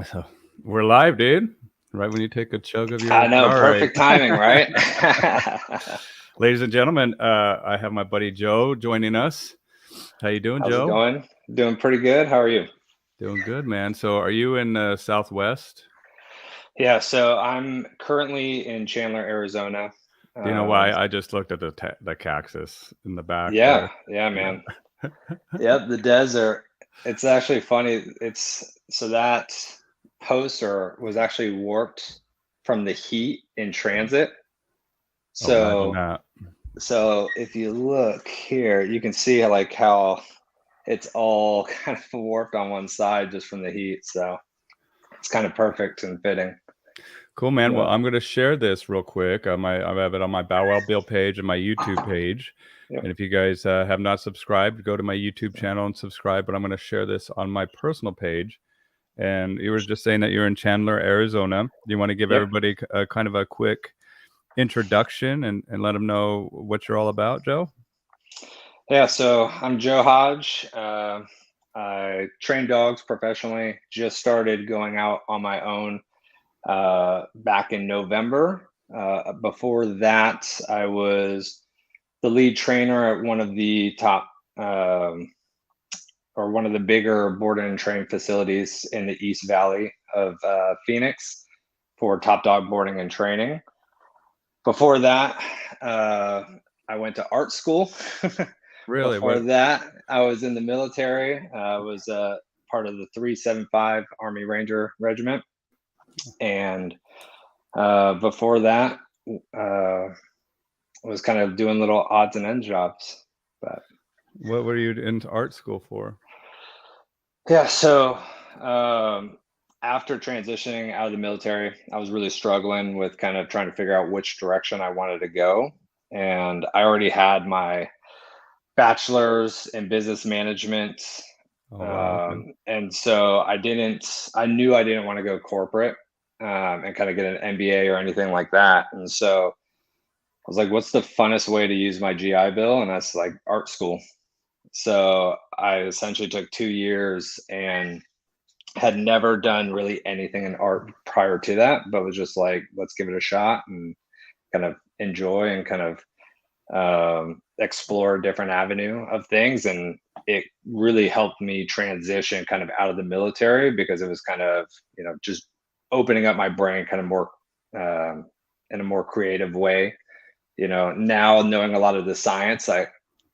So we're live, dude. Right when you take a chug of your I know, Powerade. perfect timing, right? Ladies and gentlemen, I have my buddy Joe joining us. How you doing, How's it Joe? going? Doing pretty good. How are you? Doing good, man. So are you in Southwest? Yeah, so I'm currently in Chandler, Arizona. Do you know why? Um, I just looked at the cactus in the back yeah, there. yeah, Yeah. man. Yep, the desert. It's actually funny. It's so that poster was actually warped from the heat in transit. Oh, imagine So, that. so if you look here, you can see how it's all kind of warped on one side just from the heat. So it's kind of perfect and fitting. Cool, man. Well, But I'm going to share this real quick. I have it on my Bow Wow Bill page and my YouTube page. yep. And if you guys have not subscribed, go to my YouTube channel and subscribe. But I'm going to share this on my personal page. And you were just saying that you're in Chandler, Arizona. Do you want to give Yep. everybody a kind of a quick introduction and let them know what you're all about, Joe? Yeah. So I'm Joe Hodge. I train dogs professionally. Just started going out on my own back in November. Before that, I was the lead trainer at one of the top or one of the bigger board and train facilities in the East Valley of Phoenix for top dog boarding and training. Before that, I went to art school. Really? Before What? that, I was in the military. I was part of the 375 Army Ranger Regiment. And before that, I was kind of doing little odds and ends jobs. But What were you into art school for? yeah, so after transitioning out of the military, I was really struggling with kind of trying to figure out which direction I wanted to go. And I already had my bachelor's in business management. Oh, wow. Okay. And so I knew I didn't want to go corporate and kind of get an MBA or anything like that. And so I was like, what's the funnest way to use my GI Bill? And that's like art school. So I essentially took 2 years and had never done really anything in art prior to that, but was just like, let's give it a shot and kind of enjoy and kind of explore a different avenue of things. And it really helped me transition kind of out of the military because it was kind of, just opening up my brain kind of more in a more creative way. Now knowing a lot of the science, I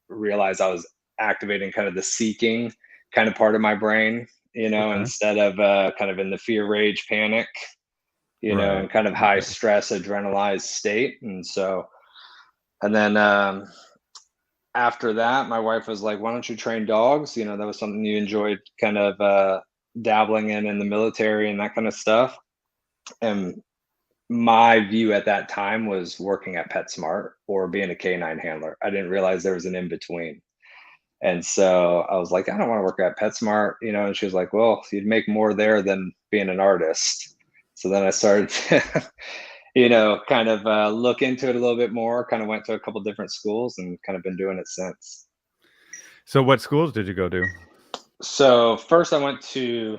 realized I was activating kind of the seeking kind of part of my brain, Okay. instead of kind of in the fear, rage, panic, Right. and kind of high Okay. stress, adrenalized state. And so, and then after that, my wife was like, "Why don't you train dogs? That was something you enjoyed kind of dabbling in the military and that kind of stuff." And my view at that time was working at PetSmart or being a canine handler. I didn't realize there was an in between. And so I was like, I don't want to work at PetSmart, and she was like, well, you'd make more there than being an artist. So then I started to, kind of look into it a little bit more, kind of went to a couple different schools and kind of been doing it since. So what schools did you go to? So first I went to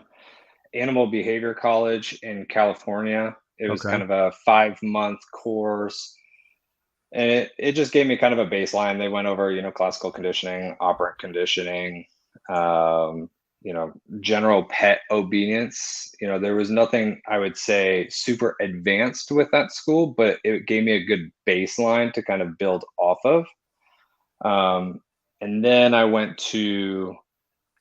Animal Behavior College in California. It was Okay. kind of a 5-month course. And it just gave me kind of a baseline. They went over, classical conditioning, operant conditioning, um, general pet obedience. There was nothing I would say super advanced with that school, but it gave me a good baseline to kind of build off of. Um, and then I went to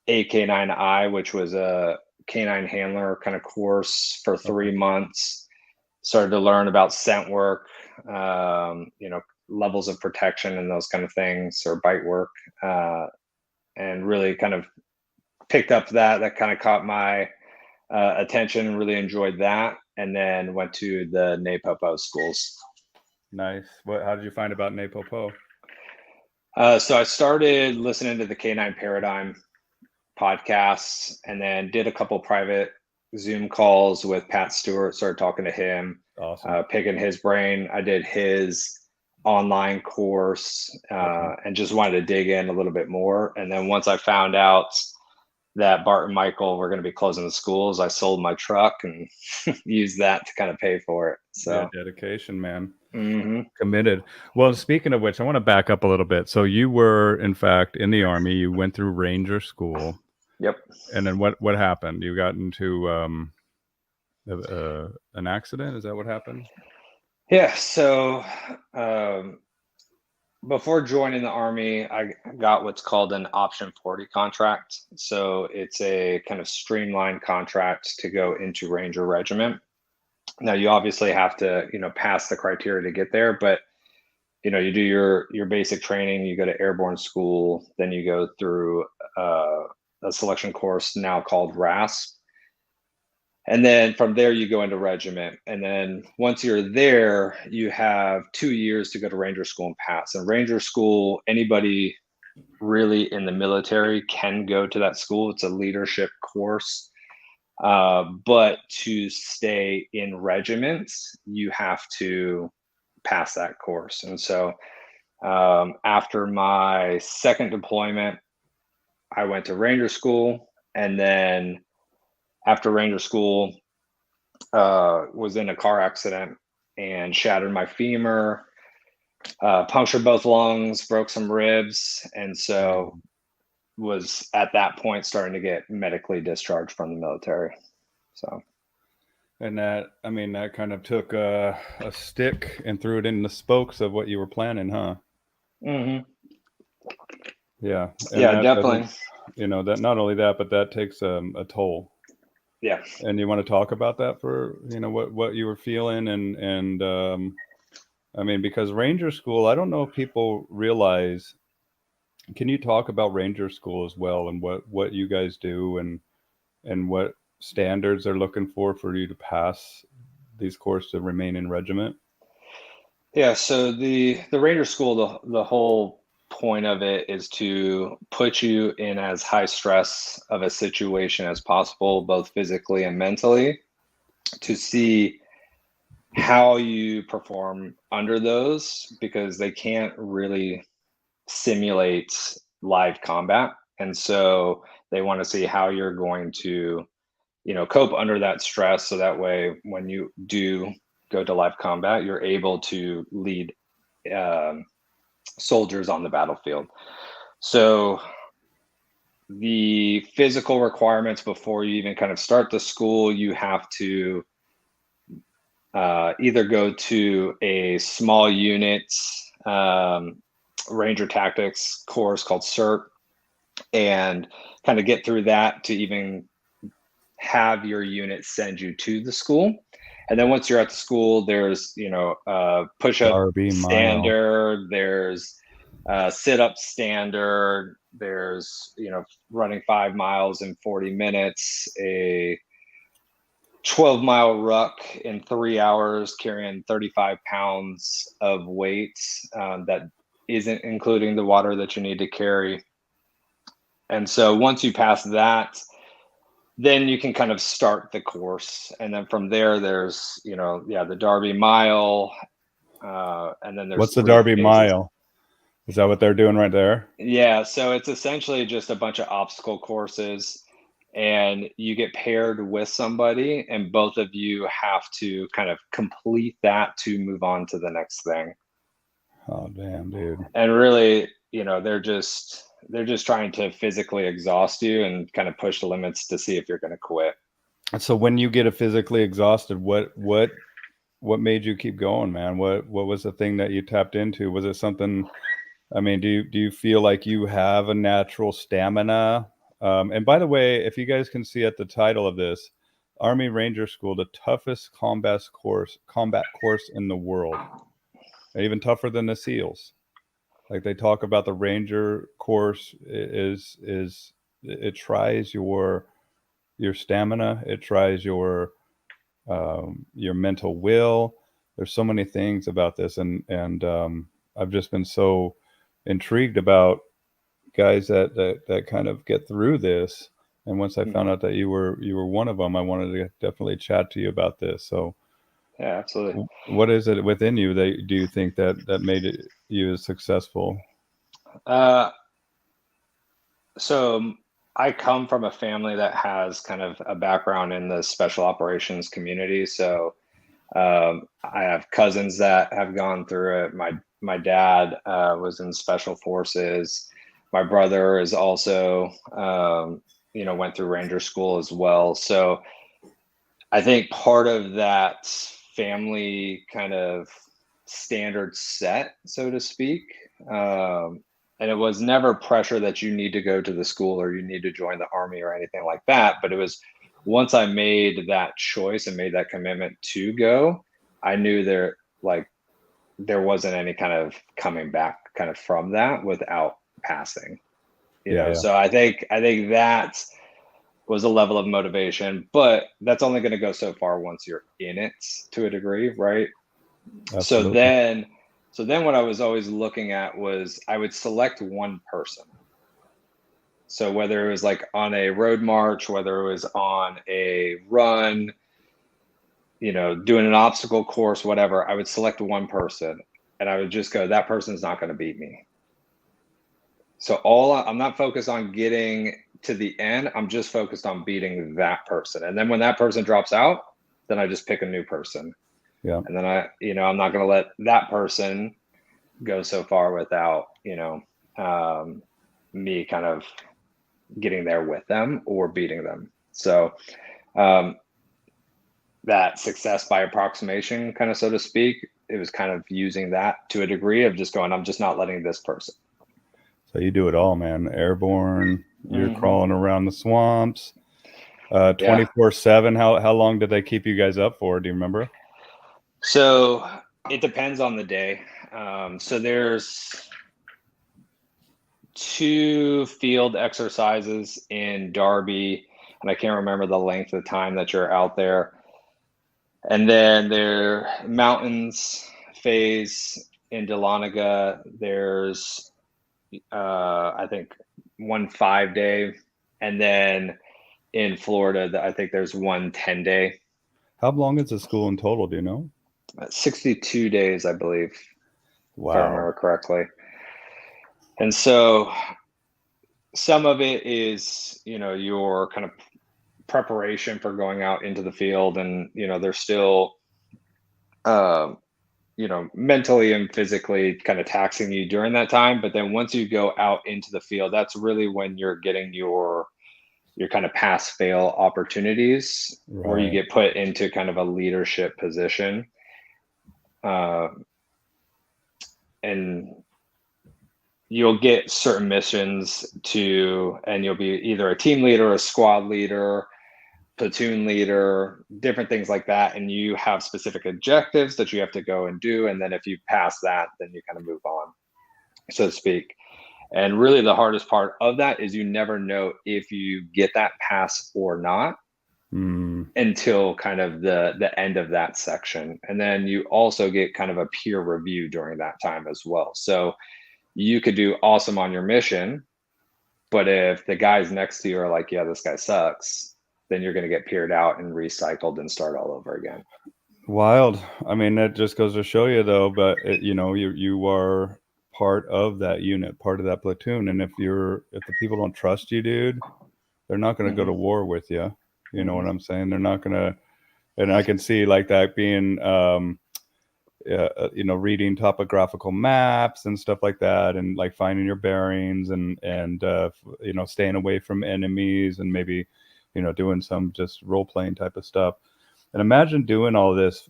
AK9I, which was a canine handler kind of course for Okay. 3 months. Started to learn about scent work, levels of protection and those kind of things, or bite work, and really kind of picked up that kind of caught my attention. Really enjoyed that, and then went to the NAPOPO schools. Nice. How did you find about Napopo? So I started listening to the Canine Paradigm podcasts, and then did a couple private Zoom calls with Pat Stewart. Started talking to him, Awesome. picking his brain. I did his online course Okay. and just wanted to dig in a little bit more. And then once I found out that Bart and Michael were going to be closing the schools, I sold my truck and used that to kind of pay for it. So yeah, dedication, man. mhm. Committed. Well, speaking of which, I want to back up a little bit. So you were, in fact, in the Army. You went through Ranger School, Yep. and then what happened? You got into an accident. Is that what happened? Yeah. So um, before joining the Army, I got what's called an Option 40 contract. So it's a kind of streamlined contract to go into Ranger Regiment. Now you obviously have to, pass the criteria to get there, but you do your basic training, you go to airborne school, then you go through a selection course now called RASP. And then from there, you go into regiment. And then once you're there, you have 2 years to go to Ranger School and pass. And Ranger School, anybody really in the military can go to that school. It's a leadership course. But to stay in regiments, you have to pass that course. And so after my second deployment, I went to Ranger School. And then after Ranger School, was in a car accident and shattered my femur, punctured both lungs, broke some ribs, and so was at that point starting to get medically discharged from the military. So, and that kind of took a stick and threw it in the spokes of what you were planning, huh? mm-hmm. Yeah, and Yeah, that definitely. that not only that, but that takes a toll. Yeah. And you want to talk about that for what you were feeling and I mean, because Ranger School, I don't know if people realize. Can you talk about Ranger School as well and what you guys do and what standards they're looking for you to pass these courses to remain in regiment? Yeah, so the Ranger School, the whole point of it is to put you in as high stress of a situation as possible, both physically and mentally, to see how you perform under those, because they can't really simulate live combat. And so they want to see how you're going to, cope under that stress. So that way, when you do go to live combat, you're able to lead um, soldiers on the battlefield. So the physical requirements before you even kind of start the school, you have to either go to a small unit Ranger Tactics course called CERT and kind of get through that to even have your unit send you to the school. And then once you're at the school, there's push-up Darby Mile. standard, there's sit-up standard, there's running 5 miles in 40 minutes, a 12-mile ruck in 3 hours, carrying 35 pounds of weight that isn't including the water that you need to carry. And so once you pass that, then you can kind of start the course. And then from there, there's, the Darby Mile. And then there's What's the 3 Darby phases. Mile? Is that what they're doing right there? Yeah. So it's essentially just a bunch of obstacle courses. And you get paired with somebody, and both of you have to kind of complete that to move on to the next thing. Oh, damn, dude. And really, they're just trying to physically exhaust you and kind of push the limits to see if you're going to quit. So when you get physically exhausted, what made you keep going, man? What was the thing that you tapped into? Was it something? I mean, do you feel like you have a natural stamina? And by the way, if you guys can see at the title of this, Army Ranger School, the toughest combat course in the world, even tougher than the SEALs. Like they talk about the Ranger course is it tries your stamina, it tries your mental will. There's so many things about this, and I've just been so intrigued about guys that kind of get through this. And once I found out that you were one of them, I wanted to definitely chat to you about this. So yeah, absolutely. What is it within you that do you think that made you successful? So I come from a family that has kind of a background in the special operations community. So I have cousins that have gone through it. My dad was in special forces. My brother is also, went through Ranger school as well. So I think part of that family kind of standard set, so to speak. And it was never pressure that you need to go to the school or you need to join the army or anything like that. But it was once I made that choice and made that commitment to go, I knew there wasn't any kind of coming back kind of from that without passing. Yeah. So I think that was a level of motivation, but that's only going to go so far once you're in it to a degree, right? Absolutely. So then what I was always looking at was I would select one person. So whether it was like on a road march, whether it was on a run, doing an obstacle course, whatever, I would select one person and I would just go, that person's not going to beat me. So I'm not focused on getting to the end. I'm just focused on beating that person. And then when that person drops out, then I just pick a new person. Yeah. And then I'm not going to let that person go so far without, me kind of getting there with them or beating them. So that success by approximation, kind of, so to speak, it was kind of using that to a degree of just going, I'm just not letting this person. So you do it all, man. Airborne, you're crawling around the swamps, 24/7. How long did they keep you guys up for? Do you remember? So it depends on the day. So there's 2 field exercises in Darby, and I can't remember the length of time that you're out there. And then there mountains phase in Dahlonega. There's I think 1 5-day, and then in Florida, I think there's 1 10-day. How long is the school in total? Do you know? 62 days, I believe, Wow. if I remember correctly. And so some of it is, your kind of preparation for going out into the field, and they're still mentally and physically kind of taxing you during that time. But then once you go out into the field, that's really when you're getting your kind of pass fail opportunities, where you get put into kind of a leadership position. And you'll get certain missions and you'll be either a team leader, a squad leader, platoon leader, different things like that. And you have specific objectives that you have to go and do. And then if you pass that, then you kind of move on, so to speak. And really the hardest part of that is you never know if you get that pass or not until kind of the end of that section. And then you also get kind of a peer review during that time as well. So you could do awesome on your mission, but if the guys next to you are like, yeah, this guy sucks, then you're going to get peered out and recycled and start all over again. Wild. I mean, that just goes to show you, though. But you are part of that unit, part of that platoon, and if the people don't trust you, dude, they're not going to go to war with you. You know what I'm saying? They're not going to. And I can see like that being, reading topographical maps and stuff like that, and like finding your bearings and staying away from enemies, and maybe doing some just role playing type of stuff. And imagine doing all this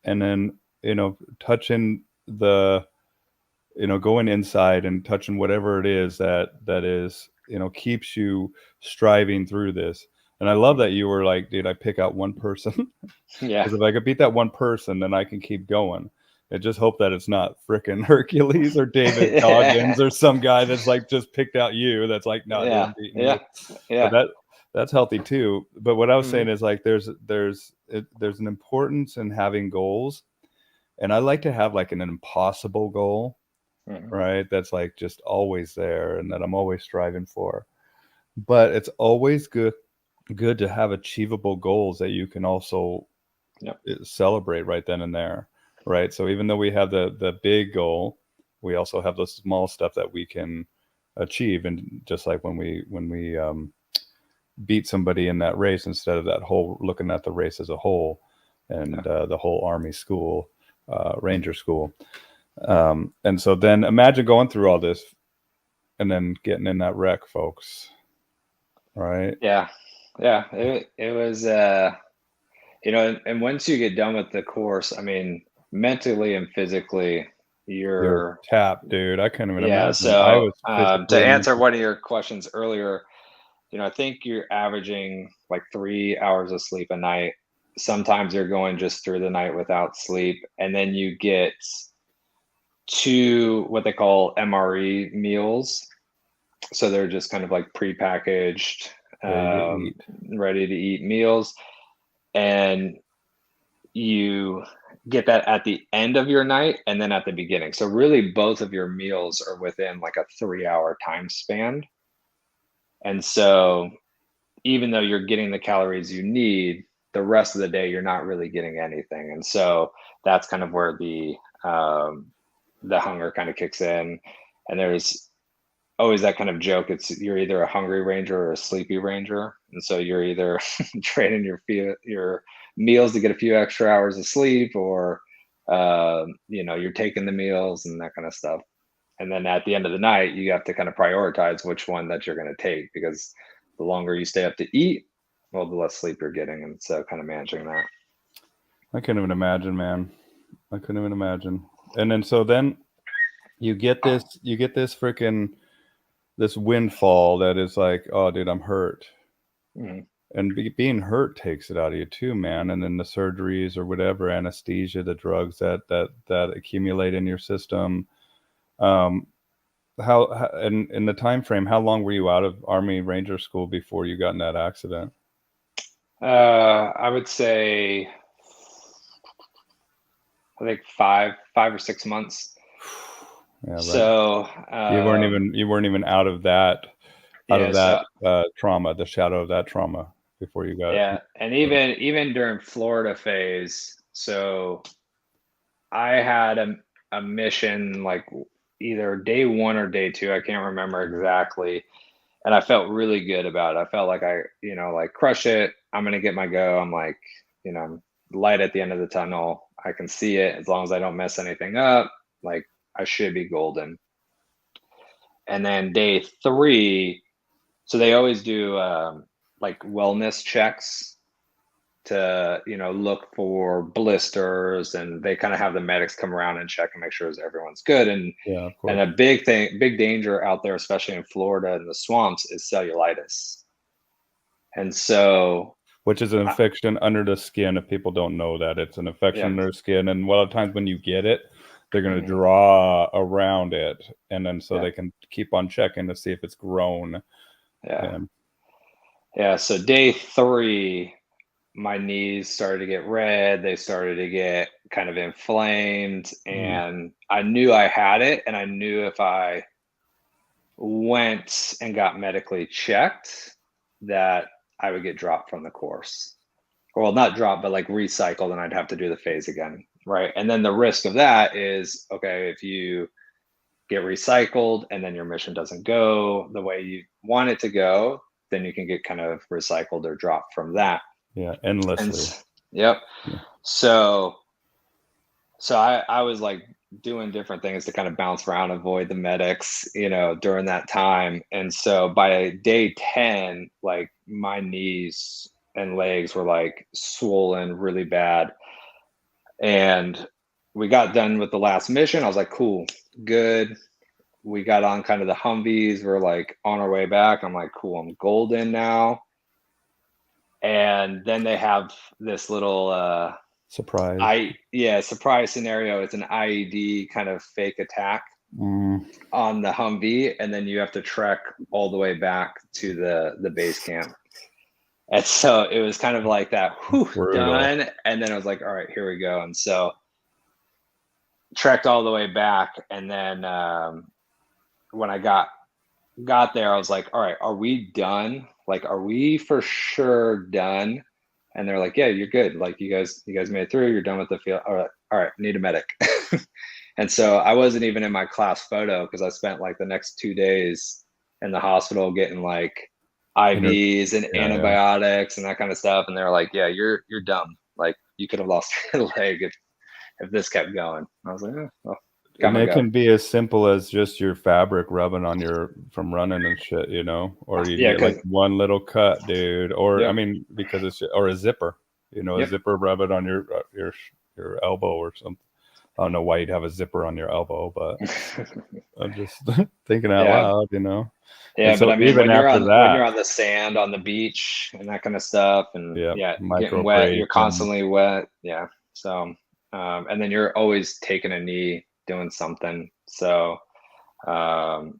and then touching going inside and touching whatever it is that is keeps you striving through this. And I love that you were like, dude, I pick out one person. Yeah. Because if I could beat that one person, then I can keep going. I just hope that it's not freaking Hercules or David Goggins or some guy that's like just picked out you. That's like, no, dude, I'm beating you. Yeah. But that's healthy too. But what I was saying is like, there's an importance in having goals, and I like to have like an impossible goal, right? That's like just always there, and that I'm always striving for. But it's always good to have achievable goals that you can also celebrate right then and there, right? So even though we have the big goal, we also have the small stuff that we can achieve. And just like when we beat somebody in that race, instead of that whole looking at the race as a whole, and the whole Army school, Ranger school. And so then imagine going through all this and then getting in that wreck, folks. Right? Yeah. It was, and once you get done with the course, I mean, mentally and physically, You're tapped, dude. I couldn't even yeah. imagine. I So was to physically and answer one of your questions earlier, I think you're averaging like 3 hours of sleep a night. Sometimes you're going just through the night without sleep, and then you get 2 what they call MRE meals. So they're just kind of like prepackaged, ready to eat meals, and you get that at the end of your night and then at the beginning. So really both of your meals are within like a 3-hour time span. And so even though you're getting the calories you need, the rest of the day you're not really getting anything. And so that's kind of where the hunger kind of kicks in. And there's always that kind of joke. It's you're either a hungry ranger or a sleepy ranger. And so you're either trading your meals to get a few extra hours of sleep, or you're taking the meals and that kind of stuff. And then at the end of the night, you have to kind of prioritize which one that you're going to take, because the longer you stay up to eat, well, the less sleep you're getting. And so kind of managing that. I couldn't even imagine, man. I couldn't even imagine. And then you get this freaking this windfall that is like, oh, dude, I'm hurt. Mm-hmm. And being hurt takes it out of you too, man. And then the surgeries or whatever, anesthesia, the drugs that accumulate in your system. How in the time frame, how long were you out of Army Ranger school before you got in that accident? I would say, I think 5 or 6 months. Yeah, right. So you weren't even out of that trauma, the shadow of that trauma, before you got. Yeah, and even during Florida phase, so I had a mission like either day 1 or day 2, I can't remember exactly, and I felt really good about it. I felt like I, like crush it. I'm gonna get my go. I'm like, I'm light at the end of the tunnel. I can see it as long as I don't mess anything up. Like I should be golden. And then day 3, so they always do like wellness checks to look for blisters, and they kind of have the medics come around and check and make sure everyone's good. And Yeah, of course. And a big danger out there, especially in Florida and the swamps, is cellulitis. And so, which is an infection under the skin. If people don't know that, it's an infection under the skin, and a lot of times when you get it, they're going to draw around it, and then they can keep on checking to see if it's grown. So day 3, my knees started to get red. They started to get kind of inflamed, and I knew I had it. And I knew if I went and got medically checked, that I would get dropped from the course. Well, not dropped, but like recycled, and I'd have to do the phase again. Right. And then the risk of that is, okay, if you get recycled and then your mission doesn't go the way you want it to go, then you can get kind of recycled or dropped from that. Yeah, endlessly. Yep. Yeah. So I was like doing different things to kind of bounce around, avoid the medics, during that time. And so by day 10, like my knees and legs were like swollen really bad. And we got done with the last mission. I was like, cool, good. We got on kind of the Humvees. We're like on our way back. I'm like, cool, I'm golden now. And then they have this little surprise surprise scenario. It's an IED kind of fake attack on the Humvee, and then you have to trek all the way back to the base camp. And so it was kind of like that, done. And then I was like, all right, here we go. And so trekked all the way back, and then when I got there, I was like, all right, are we done? Like, are we for sure done? And they're like, yeah, you're good. Like, you guys made it through. You're done with the field. All right, need a medic. And so I wasn't even in my class photo, because I spent like the next 2 days in the hospital getting like Inter- IVs and yeah, yeah. antibiotics and that kind of stuff. And they're like, yeah, you're dumb. Like you could have lost your leg if this kept going. I was like, well, And gotta it go. can be as simple as just your fabric rubbing on your from running and shit, you know, or you Yeah, get like because one little cut, dude, or I yep, mean, because it's or a zipper, you know, a yep. zipper rub it on your elbow or something. I don't know why you'd have a zipper on your elbow, but I'm just thinking out Yeah, loud, you know. yeah, And but so I mean, even after when that, you're on the sand on the beach and that kind of stuff, and yeah, yeah, getting wet, you're microabrasion. constantly wet. Yeah, so and then you're always taking a knee, doing something. Um,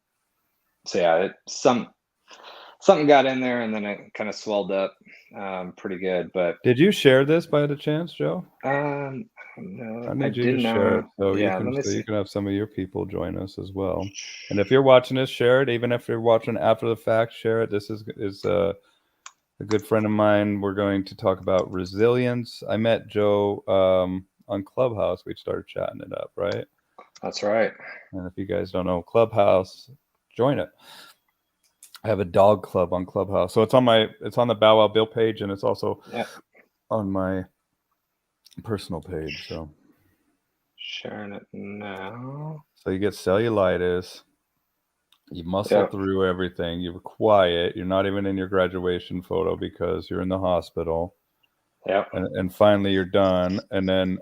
so yeah, something got in there, and then it kind of swelled up pretty good. But Did you share this by the chance, Joe? no, I I need you did to share it not. so Yeah, let me you see. can have some of your people join us as well. And if you're watching this, share it. Even if you're watching after the fact, share it. This is a good friend of mine. We're going to talk about resilience. I met Joe on Clubhouse. We started chatting it up, right? That's right. And if you guys don't know Clubhouse, join it. I have a dog club on Clubhouse, so it's on the Bow Wow Bill page, and it's also on my personal page. So Sharing it now. so you get cellulitis. You muscle Yeah, through everything. You're quiet. You're not even in your graduation photo because you're in the hospital. yeah. And finally you're done. And then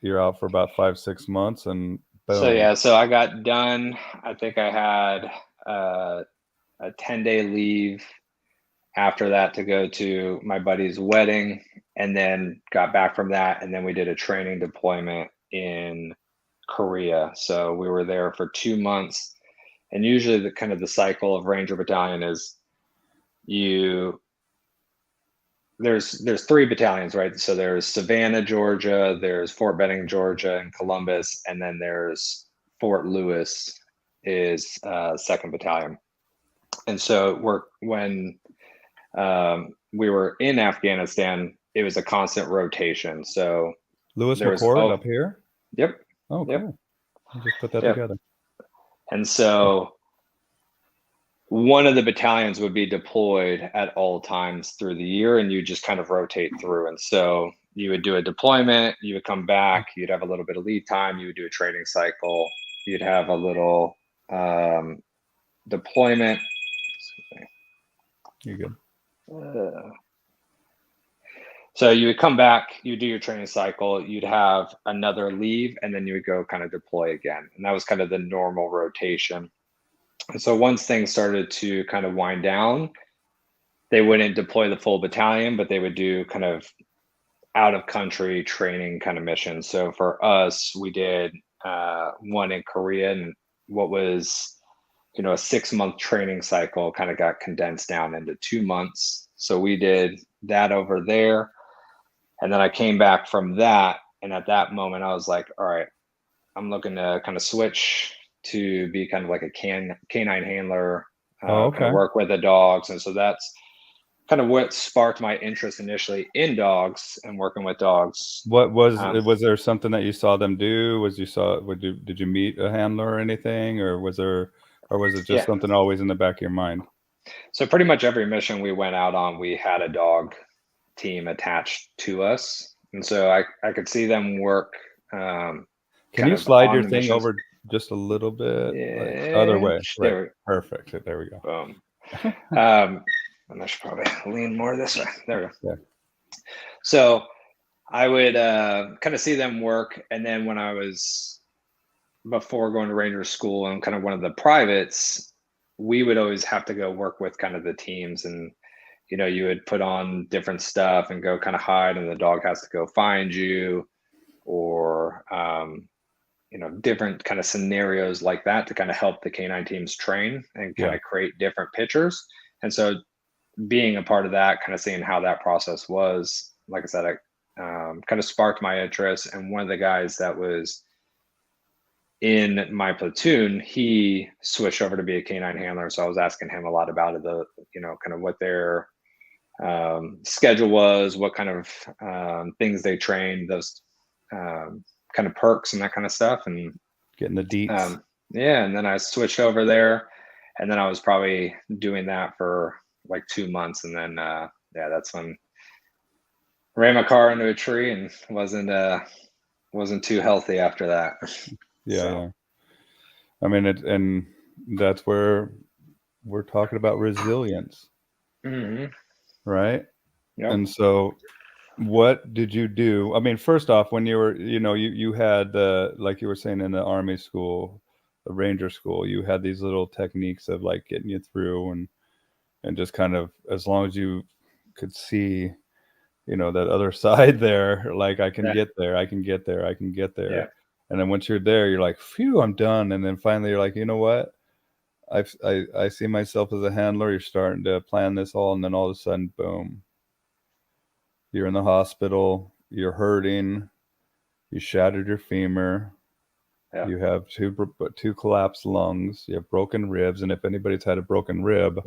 you're out for about 5-6 months and So boom. yeah, so I got done. I think I had a 10-day leave after that to go to my buddy's wedding, and then got back from that, and then we did a training deployment in Korea. So we were there for 2 months, and usually the kind of the cycle of Ranger Battalion is you there's three battalions, right? So there's Savannah, Georgia, there's Fort Benning, Georgia, and Columbus, and then there's Fort Lewis is second battalion. And so when we were in Afghanistan, it was a constant rotation. So Lewis there was McCord up here. yep, Oh, yep, cool. I'll just put that yep. together. And so one of the battalions would be deployed at all times through the year, and you just kind of rotate through. And so you would do a deployment, you would come back, you'd have a little bit of lead time, you would do a training cycle, you'd have a little deployment. You're good. So you would come back, you do your training cycle, you'd have another leave, and then you would go kind of deploy again. And that was kind of the normal rotation. And so once things started to kind of wind down, they wouldn't deploy the full battalion, but they would do kind of out of country training kind of missions. So for us, we did one in Korea, and what was a 6-month training cycle kind of got condensed down into 2 months. So we did that over there, and then I came back from that, and at that moment I was like, all right, I'm looking to kind of switch to be kind of like a canine handler, Oh, kind of okay. work with the dogs. And so that's kind of what sparked my interest initially in dogs and working with dogs. What was there something that you saw them do? Did you meet a handler or anything, or was it just Yeah. something always in the back of your mind? So pretty much every mission we went out on, we had a dog team attached to us. And so I could see them work. Can you slide your thing over just a little bit? Yeah, Like other way. Right. there. Perfect. There we go. Boom. And I should probably lean more this way. There we go. Yeah. So I would kind of see them work. And then when I was, before going to Ranger school and kind of one of the privates, we would always have to go work with kind of the teams. And, you would put on different stuff and go kind of hide, and the dog has to go find you, or, different kind of scenarios like that to kind of help the canine teams train and kind of create different pictures. And so being a part of that, kind of seeing how that process was, like I said, I kind of sparked my interest. And one of the guys that was in my platoon, he switched over to be a canine handler. So I was asking him a lot about it, kind of what their schedule was, what kind of things they trained, those kind of perks and that kind of stuff. And getting the deets. Yeah, and then I switched over there, and then I was probably doing that for like 2 months, and then yeah, that's when I ran my car into a tree and wasn't too healthy after that. Yeah, So yeah. I mean, and that's where we're talking about resilience, mhm, right? yep, And so, what did you do? I mean, first off, when you were, you had the, like you were saying, in the army school, the ranger school, you had these little techniques of like getting you through, and just kind of, as long as you could see, that other side there, like, I can yeah, get there, I can get there, I can get yeah, there. And then once you're there, you're like, phew, I'm done. And then finally you're like, you know what? I see myself as a handler. You're starting to plan this all, and then all of a sudden, boom, you're in the hospital, you're hurting, you shattered your femur, yeah, you have two collapsed lungs, you have broken ribs, and if anybody's had a broken rib,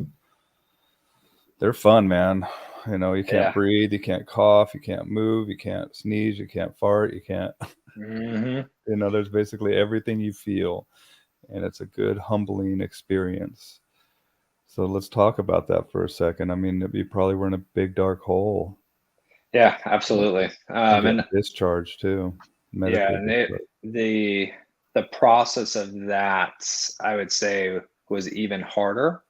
they're fun, man. You can't yeah. breathe, you can't cough, you can't move, you can't sneeze, you can't fart, you can't. Hmm. There's basically everything you feel, and it's a good humbling experience. So let's talk about that for a second. I mean, you probably were in a big dark hole. Yeah, absolutely. And And getting discharged too, yeah, medically and discharged. the process of that, I would say, was even harder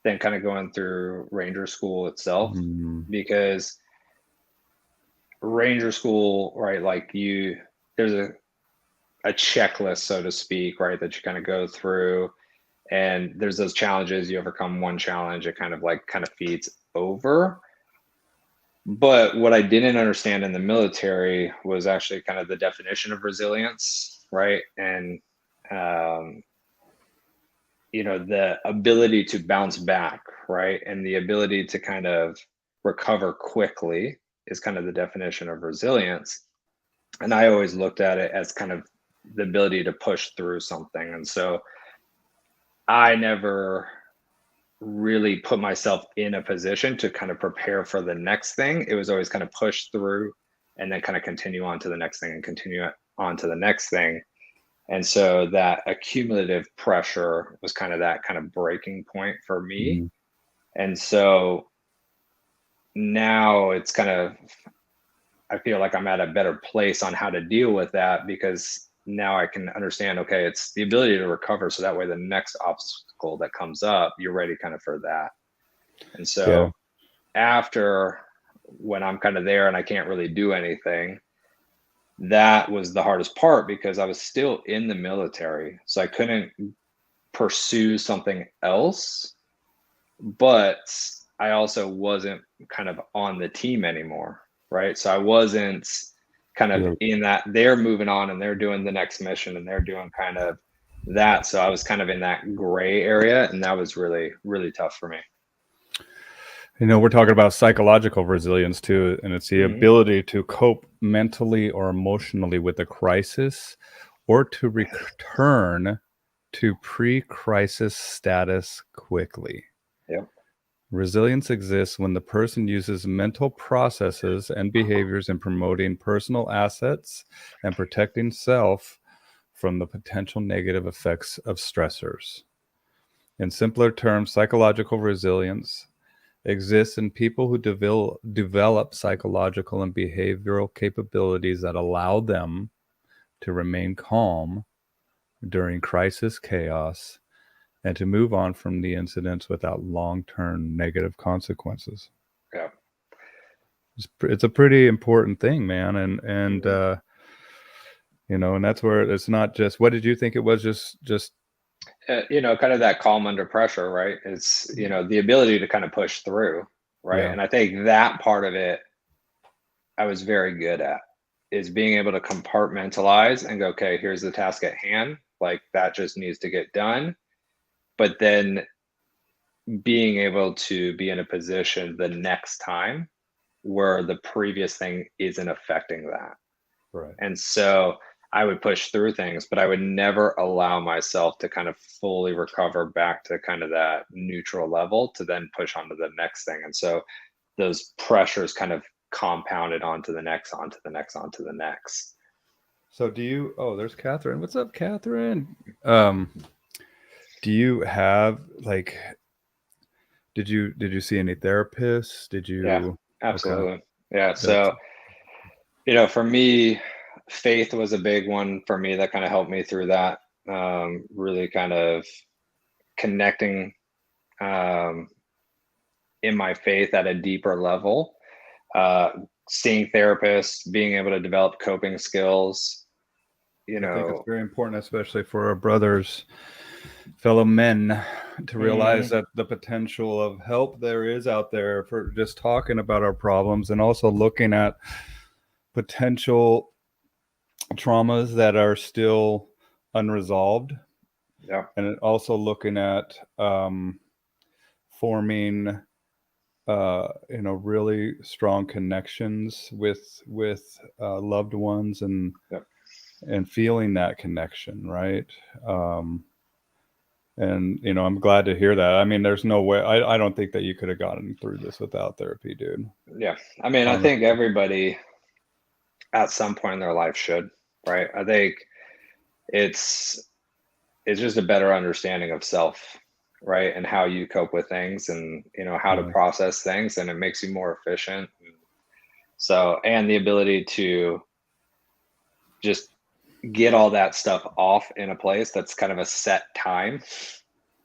than kind of going through ranger school itself, Mm, because ranger school, right, like there's a checklist, so to speak, right, that you kind of go through, and there's those challenges. You overcome one challenge, it kind of feeds over. But what I didn't understand in the military was actually kind of the definition of resilience, right? And um, the ability to bounce back, right? And the ability to kind of recover quickly is kind of the definition of resilience. And I always looked at it as kind of the ability to push through something. And so I never really put myself in a position to kind of prepare for the next thing. It was always kind of push through and then kind of continue on to the next thing and continue on to the next thing. And so that accumulative pressure was kind of that kind of breaking point for me. mhm. And so now it's kind of, I feel like I'm at a better place on how to deal with that, because now I can understand, okay, it's the ability to recover. So that way, the next obstacle that comes up, you're ready kind of for that. And Yeah. so after, when I'm kind of there and I can't really do anything, that was the hardest part because I was still in the military. So I couldn't pursue something else, but I also wasn't kind of on the team anymore. Right. So I wasn't kind of Yeah. in that they're moving on and they're doing the next mission and they're doing kind of that. So I was kind of in that gray area. And that was really, really tough for me. We're talking about psychological resilience too, and it's the Hmm. ability to cope mentally or emotionally with a crisis, or to return to pre-crisis status quickly. Yep. Resilience exists when the person uses mental processes and behaviors in promoting personal assets and protecting self from the potential negative effects of stressors. In simpler terms, psychological resilience exists in people who develop psychological and behavioral capabilities that allow them to remain calm during crisis chaos and to move on from the incidents without long-term negative consequences. Yeah. It's a pretty important thing, man, and Mhm. and that's where it's not just, what did you think it was, just Kind of that calm under pressure, right? It's, the ability to kind of push through, right? yeah, And I think that part of it I was very good at, is being able to compartmentalize and go, okay, here's the task at hand. Like that just needs to get done. But then being able to be in a position the next time where the previous thing isn't affecting that. right. And so I would push through things, but I would never allow myself to kind of fully recover back to kind of that neutral level to then push on to the next thing. And so those pressures kind of compounded onto the next, onto the next, onto the next. So do you? Oh, there's Catherine. What's up, Catherine? Um, Do you have like, did you see any therapists? Did Yeah, you? Okay. absolutely. Yeah. That's So, for me, faith was a big one for me that kind of helped me through that. Really kind of connecting um, in my faith at a deeper level, uh, seeing therapists, being able to develop coping skills, you I think it's know. very important, especially for our brothers, fellow men, to realize Mhm. that the potential of help there is out there for just talking about our problems, and also looking at potential traumas that are still unresolved, Yeah. and also looking at forming really strong connections with loved ones, Yeah. and feeling that connection, right? um and I'm glad to hear that. I mean, there's no way, I don't think that you could have gotten through this without therapy, dude. Yeah. I mean, I think Honestly. everybody at some point in their life should, right? I think it's it's just a better understanding of self, right? And how you cope with things, and how to Yeah. process things, and it makes you more efficient. So, and the ability to just get all that stuff off in a place that's kind of a set time,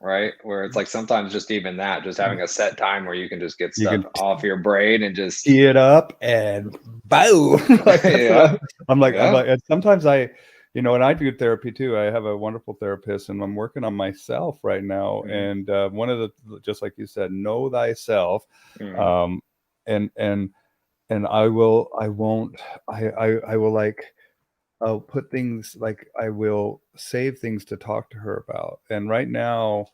right? Where it's like sometimes just even that, just having a set time where you can just get You stuff can off your brain and just tee it up and boom. Like that's what yeah, I'm yeah, like, and sometimes and I do therapy too. I have a wonderful therapist, and I'm working on myself right now. mhm, And one of the, just like you said, know thyself. mhm, um and and and I won't, I will, like, I'll put things, like, I will save things to talk to her about. And right now,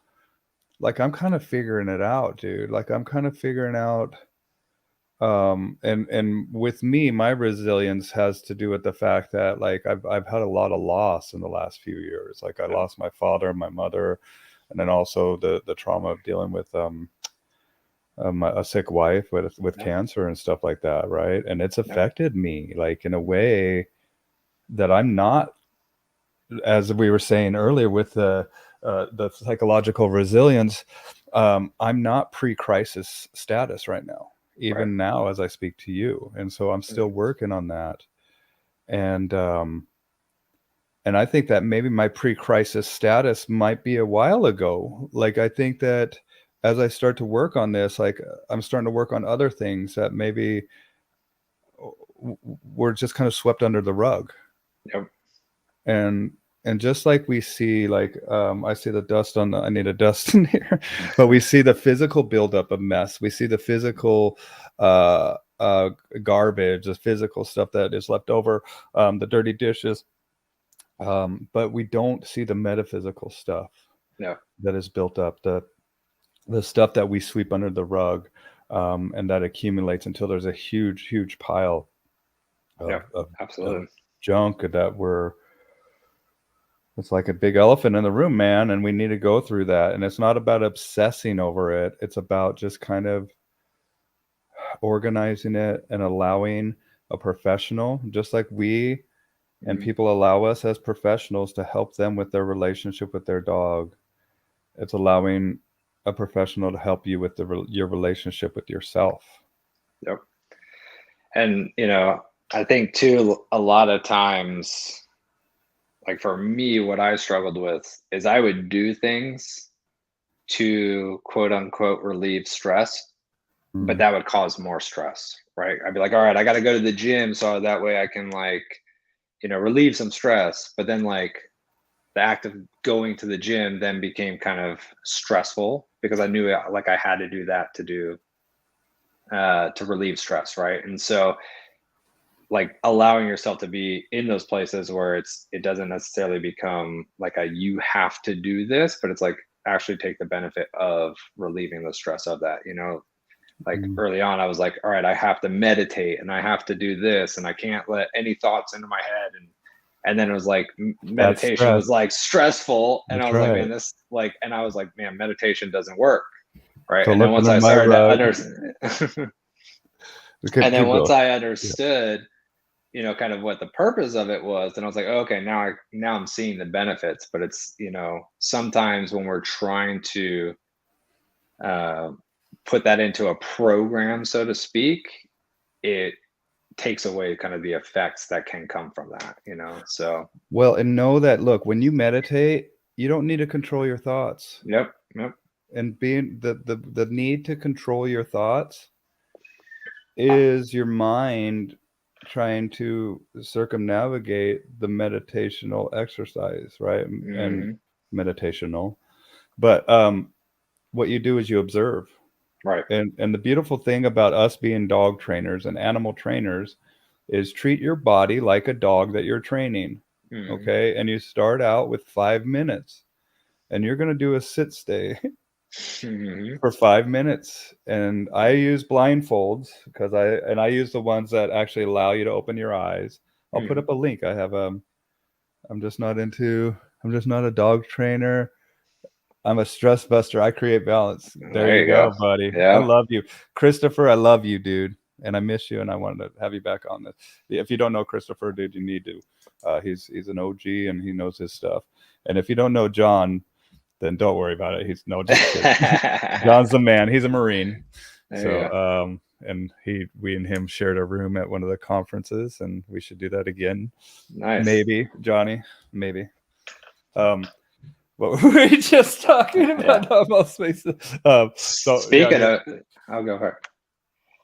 like, I'm kind of figuring it out, dude. Like, I'm kind of figuring out, and with me, my resilience has to do with the fact that, like, I've had a lot of loss in the last few years. Like, I yeah, lost my father and my mother, and then also the trauma of dealing with a sick wife with yeah, cancer and stuff like that, right? And it's yeah, affected me, like, in a way that I'm not, as we were saying earlier, with the psychological resilience. I'm not pre-crisis status right now, right, even now as I speak to you, and so I'm still mhm, working on that. And I think that maybe my pre-crisis status might be a while ago. Like, I think that as I start to work on this, like, I'm starting to work on other things that maybe were just kind of swept under the rug. yep, and and just like we see, like, I see the dust on the, I need a dust in here, but we see the physical buildup of mess, we see the physical garbage, the physical stuff that is left over, the dirty dishes, but we don't see the metaphysical stuff yeah, that is built up, the stuff that we sweep under the rug, and that accumulates until there's a huge pile yeah, of absolutely, junk that we're, it's like a big elephant in the room, man, and we need to go through that. And it's not about obsessing over it. It's about just kind of organizing it and allowing a professional, just like we and mhm, people allow us as professionals to help them with their relationship with their dog. It's allowing a professional to help you with your relationship with yourself. yep. And I think too, a lot of times, like for me, what I struggled with is I would do things to quote unquote relieve stress, but Mm. that would cause more stress, right? I'd be like, all right, I got to go to the gym so that way I can, like, relieve some stress. But then, like, the act of going to the gym then became kind of stressful because I knew like I had to do that to relieve stress, right? And so, like, allowing yourself to be in those places where it doesn't necessarily become like a you have to do this, but it's like actually take the benefit of relieving the stress of that. Like Mm. early on, I was like, all right, I have to meditate and I have to do this and I can't let any thoughts into my head. And then it was like That's meditation stress. was like stressful. And I That's was like, man, right. this like, and I was like, man, meditation doesn't work. Right. So And then look once under I my started to rug. understand, Keep and then once going. I Yeah. understood kind of what the purpose of it was, then I was like, okay, now I'm seeing the benefits. But it's, sometimes when we're trying to uh, put that into a program, so to speak, it takes away kind of the effects that can come from that, so. Well, and know that, look, when you meditate, you don't need to control your thoughts. Yep. And being the need to control your thoughts is your mind trying to circumnavigate the meditational exercise, right? And meditational. But what you do is you observe. Right. And the beautiful thing about us being dog trainers and animal trainers is treat your body like a dog that you're training. Okay. And you start out with 5 minutes and you're going to do a sit stay for 5 minutes. And I use blindfolds because I use the ones that actually allow you to open your eyes. I'll put up a link. I have I'm just not a dog trainer. I'm a stress buster. I create balance. There you go, buddy. Yeah. I love you. Christopher, I love you, dude. And I miss you, and I wanted to have you back on this. If you don't know Christopher, dude, you need to. He's an OG, and he knows his stuff. And if you don't know John, then don't worry about it. Just kidding. John's the man. He's a Marine. So, and we and him shared a room at one of the conferences, and we should do that again. Nice. Maybe, Johnny. Maybe. What were we just talking about? Normal spaces. Speaking of, I'll go ahead.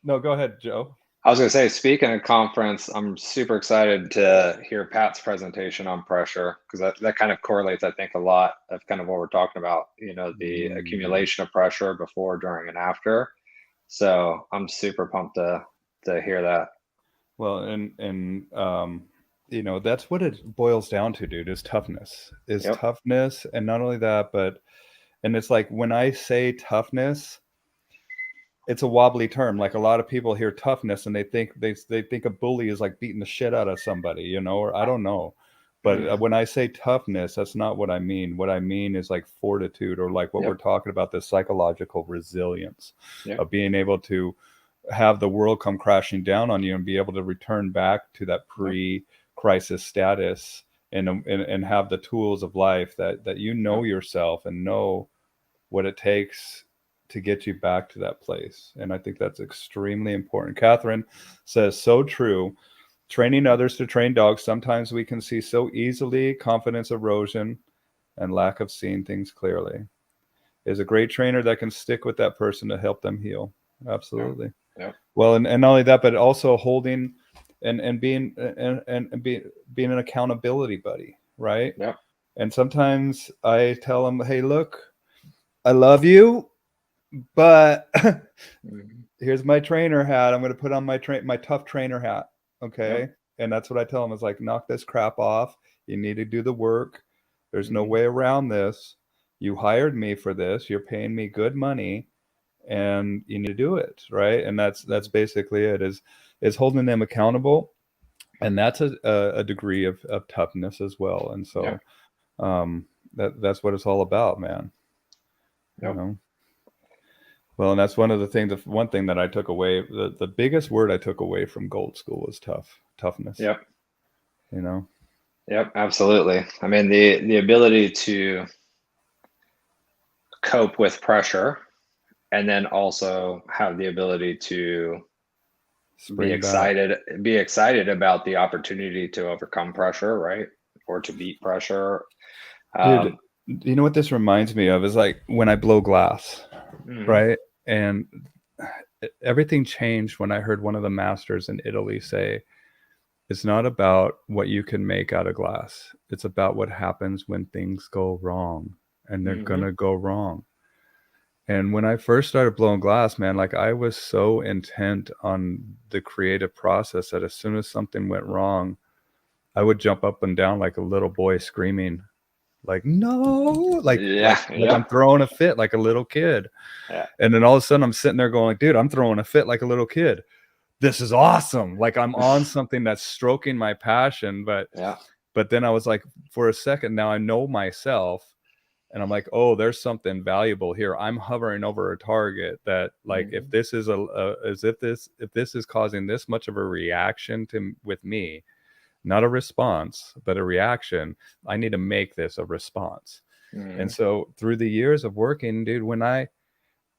No, go ahead, Joe. I was going to say, speaking of conference, I'm super excited to hear Pat's presentation on pressure, because that kind of correlates, I think, a lot of kind of what we're talking about, the accumulation of pressure before, during, and after. So I'm super pumped to hear that. Well, and that's what it boils down to, dude, is toughness. Toughness. And not only that, and it's like when I say toughness, it's a wobbly term. Like a lot of people hear toughness and they think a bully is like beating the shit out of somebody, or I don't know. But when I say toughness, that's not what I mean. What I mean is like fortitude, or like what we're talking about, the psychological resilience of being able to have the world come crashing down on you and be able to return back to that pre-crisis status and have the tools of life that yourself and know what it takes to get you back to that place. And I think that's extremely important. Catherine says, so true. Training others to train dogs, sometimes we can see so easily confidence erosion and lack of seeing things clearly. Is a great trainer that can stick with that person to help them heal. Absolutely. Yeah. Well, and not only that, but also holding and being an accountability buddy, right? Yeah. And sometimes I tell them, hey, look, I love you, but here's my trainer hat. I'm going to put on my tough trainer hat. Okay. Yep. And that's what I tell them is like, knock this crap off. You need to do the work. There's no way around this. You hired me for this. You're paying me good money and you need to do it. Right. And that's basically it, is holding them accountable. And that's a degree of toughness as well. And so that's what it's all about, man. Yep. Well, and that's one thing that I took away, the biggest word I took away from Gold School was toughness. Yep. Yep, absolutely. I mean, the ability to cope with pressure, and then also have the ability to be excited about the opportunity to overcome pressure, right? Or to beat pressure. Dude, you know what this reminds me of is like when I blow glass, right? And everything changed when I heard one of the masters in Italy say, it's not about what you can make out of glass. It's about what happens when things go wrong, and they're going to go wrong. And when I first started blowing glass, man, like I was so intent on the creative process that as soon as something went wrong, I would jump up and down like a little boy screaming, like, no, like I'm throwing a fit like a little kid. Yeah. And then all of a sudden I'm sitting there going, like, dude, I'm throwing a fit like a little kid. This is awesome. Like I'm on something that's stroking my passion. But then I was like, for a second now I know myself. and I'm like, oh, there's something valuable here. I'm hovering over a target that, like, if this is if this is causing this much of a reaction with me, not a response, but a reaction, I need to make this a response. And so through the years of working, dude, when I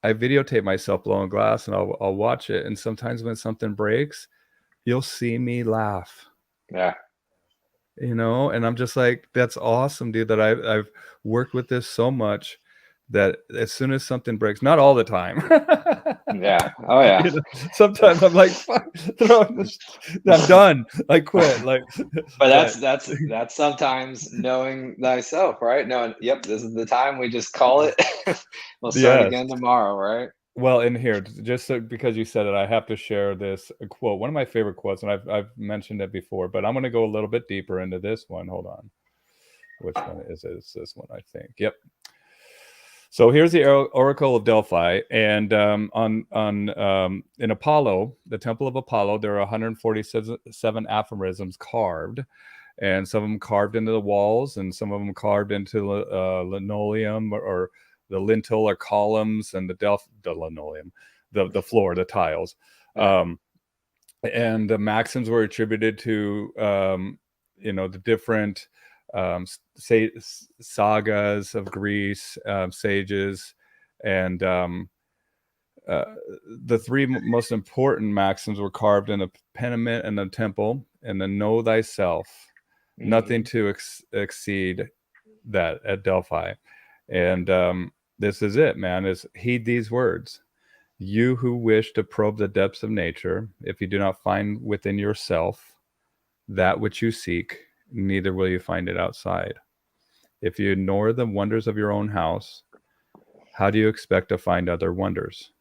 videotape myself blowing glass, and I'll watch it, and sometimes when something breaks, you'll see me laugh. Yeah. And I'm just like, that's awesome, dude, that I've worked with this so much that as soon as something breaks, not all the time. Yeah. Oh yeah. Sometimes I'm like, fuck, I'm done. I quit. Like, but that's sometimes knowing thyself, right? Knowing, yep, this is the time, we just call it. We'll start yes. again tomorrow, right? Well, in here, just so, because you said it, I have to share this quote. One of my favorite quotes, and I've mentioned it before, but I'm going to go a little bit deeper into this one. Hold on. Which one is it? It's this one, I think. Yep. So here's the Oracle of Delphi, and in Apollo, the Temple of Apollo, there are 147 aphorisms carved, and some of them carved into the walls, and some of them carved into linoleum, or the lintel or columns, and the linoleum, the floor, the tiles. And the maxims were attributed to the different sagas of Greece, sages, and the three most important maxims were carved in a pediment and a temple, and then know thyself, nothing to exceed that at Delphi. And this is it, man, is heed these words. You who wish to probe the depths of nature, if you do not find within yourself that which you seek, neither will you find it outside. If you ignore the wonders of your own house, how do you expect to find other wonders?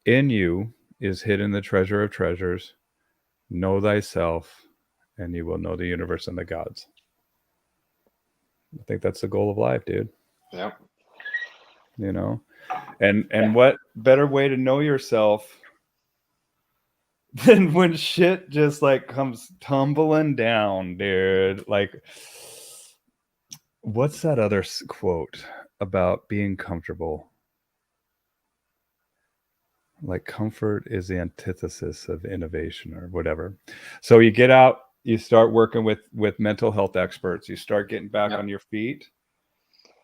In you is hidden the treasure of treasures. Know thyself, and you will know the universe and the gods. I think that's the goal of life, dude. Yeah. And what better way to know yourself than when shit just like comes tumbling down, dude? Like, what's that other quote about being comfortable? Like, comfort is the antithesis of innovation, or whatever. So you get out, you start working with mental health experts, you start getting back on your feet.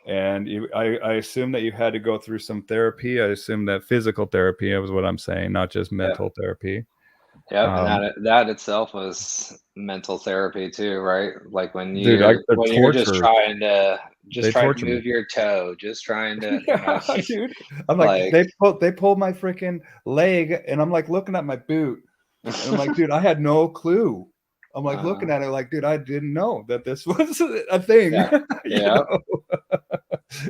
And I assume that you had to go through some therapy. I assume that physical therapy is what I'm saying, not just mental therapy. Yep, and that itself was mental therapy too, right? Like when Dude, you're just trying to torture me. move your toe, just trying to, Yeah, dude. I'm like, they pulled my freaking leg, and I'm like looking at my boot, and I'm like, dude, I had no clue. I'm like looking at it like, dude, I didn't know that this was a thing. Yeah.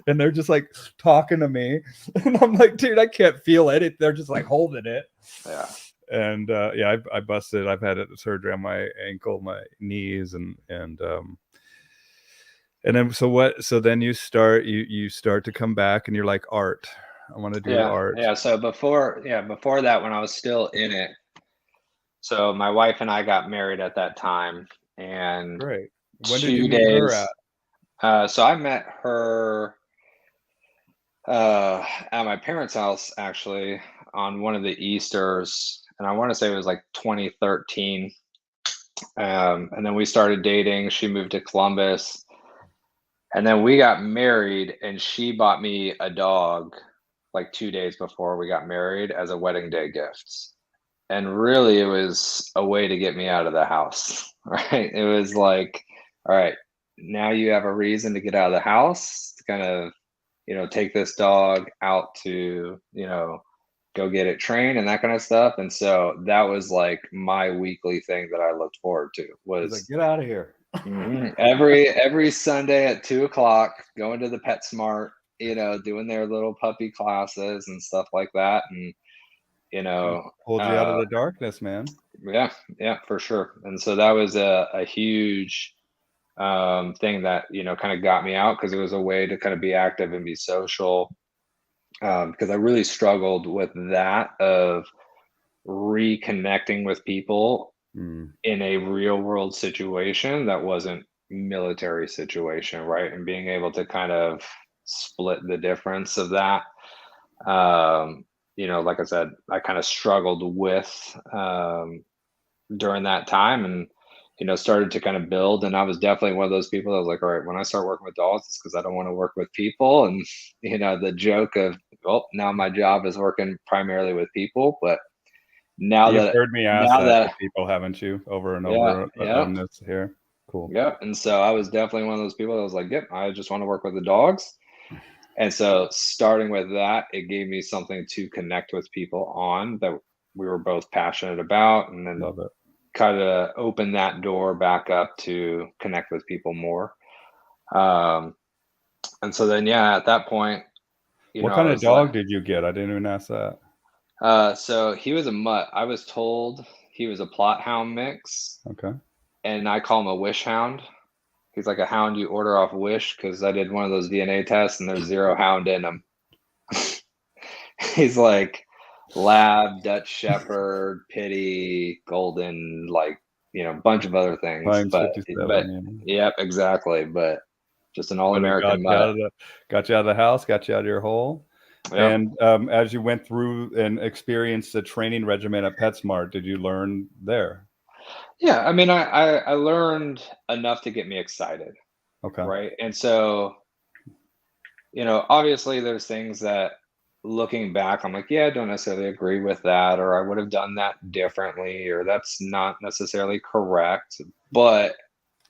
And they're just like talking to me, and I'm like, dude, I can't feel it. They're just like holding it. Yeah. And I busted. I've had surgery on my ankle, my knees, and then so then you start to come back, and you're like, art. I want to do art. Yeah. So before that, when I was still in it, so my wife and I got married at that time, and great. When did you meet her at? So I met her at my parents' house, actually, on one of the Easters, and I want to say it was like 2013. And then we started dating. She moved to Columbus, and then we got married, and she bought me a dog like 2 days before we got married as a wedding day gift. And really, it was a way to get me out of the house, right? It was like, all right, now you have a reason to get out of the house, to kind of, take this dog out to, go get it trained and that kind of stuff. And so that was like my weekly thing that I looked forward to, was like, get out of here. every Sunday at 2:00, going to the PetSmart, doing their little puppy classes and stuff like that. And, hold you out of the darkness, man. Yeah, for sure. And so that was a huge thing that, kind of got me out, because it was a way to kind of be active and be social. Because I really struggled with that, of reconnecting with people in a real world situation that wasn't military situation, right? And being able to kind of split the difference of that. Like I said, I kind of struggled with during that time, and started to kind of build. And I was definitely one of those people that was like, all right, when I start working with dogs, it's because I don't want to work with people. And the joke of, well, now my job is working primarily with people. But now You've that heard me ask now that to that people, haven't you? Over and yeah, over yeah, on this here. Cool. yeah. And so I was definitely one of those people that was like, yep, I just want to work with the dogs. And so starting with that, it gave me something to connect with people on that we were both passionate about, and then Love it. kind of open that door back up to connect with people more. Um, and so then, yeah, at that point, What I kind of was like, dog did you get? I didn't even ask that. so he was a mutt. I was told he was a plot hound mix, Okay. and I call him a wish hound. He's like a hound you order off Wish, because I did one of those DNA tests and there's zero hound in him. He's like lab, Dutch Shepherd, Pity, Golden, like bunch of other things. Times But 57. yep, exactly. But just an But it all-American mutt. got you out of the house, got you out of your hole. Yep. And as you went through and experienced the training regimen at PetSmart, did you learn there? Yeah. I mean, I learned enough to get me excited, Okay. right? And so, obviously there's things that looking back, I'm like, yeah, I don't necessarily agree with that, or I would have done that differently, or that's not necessarily correct. But,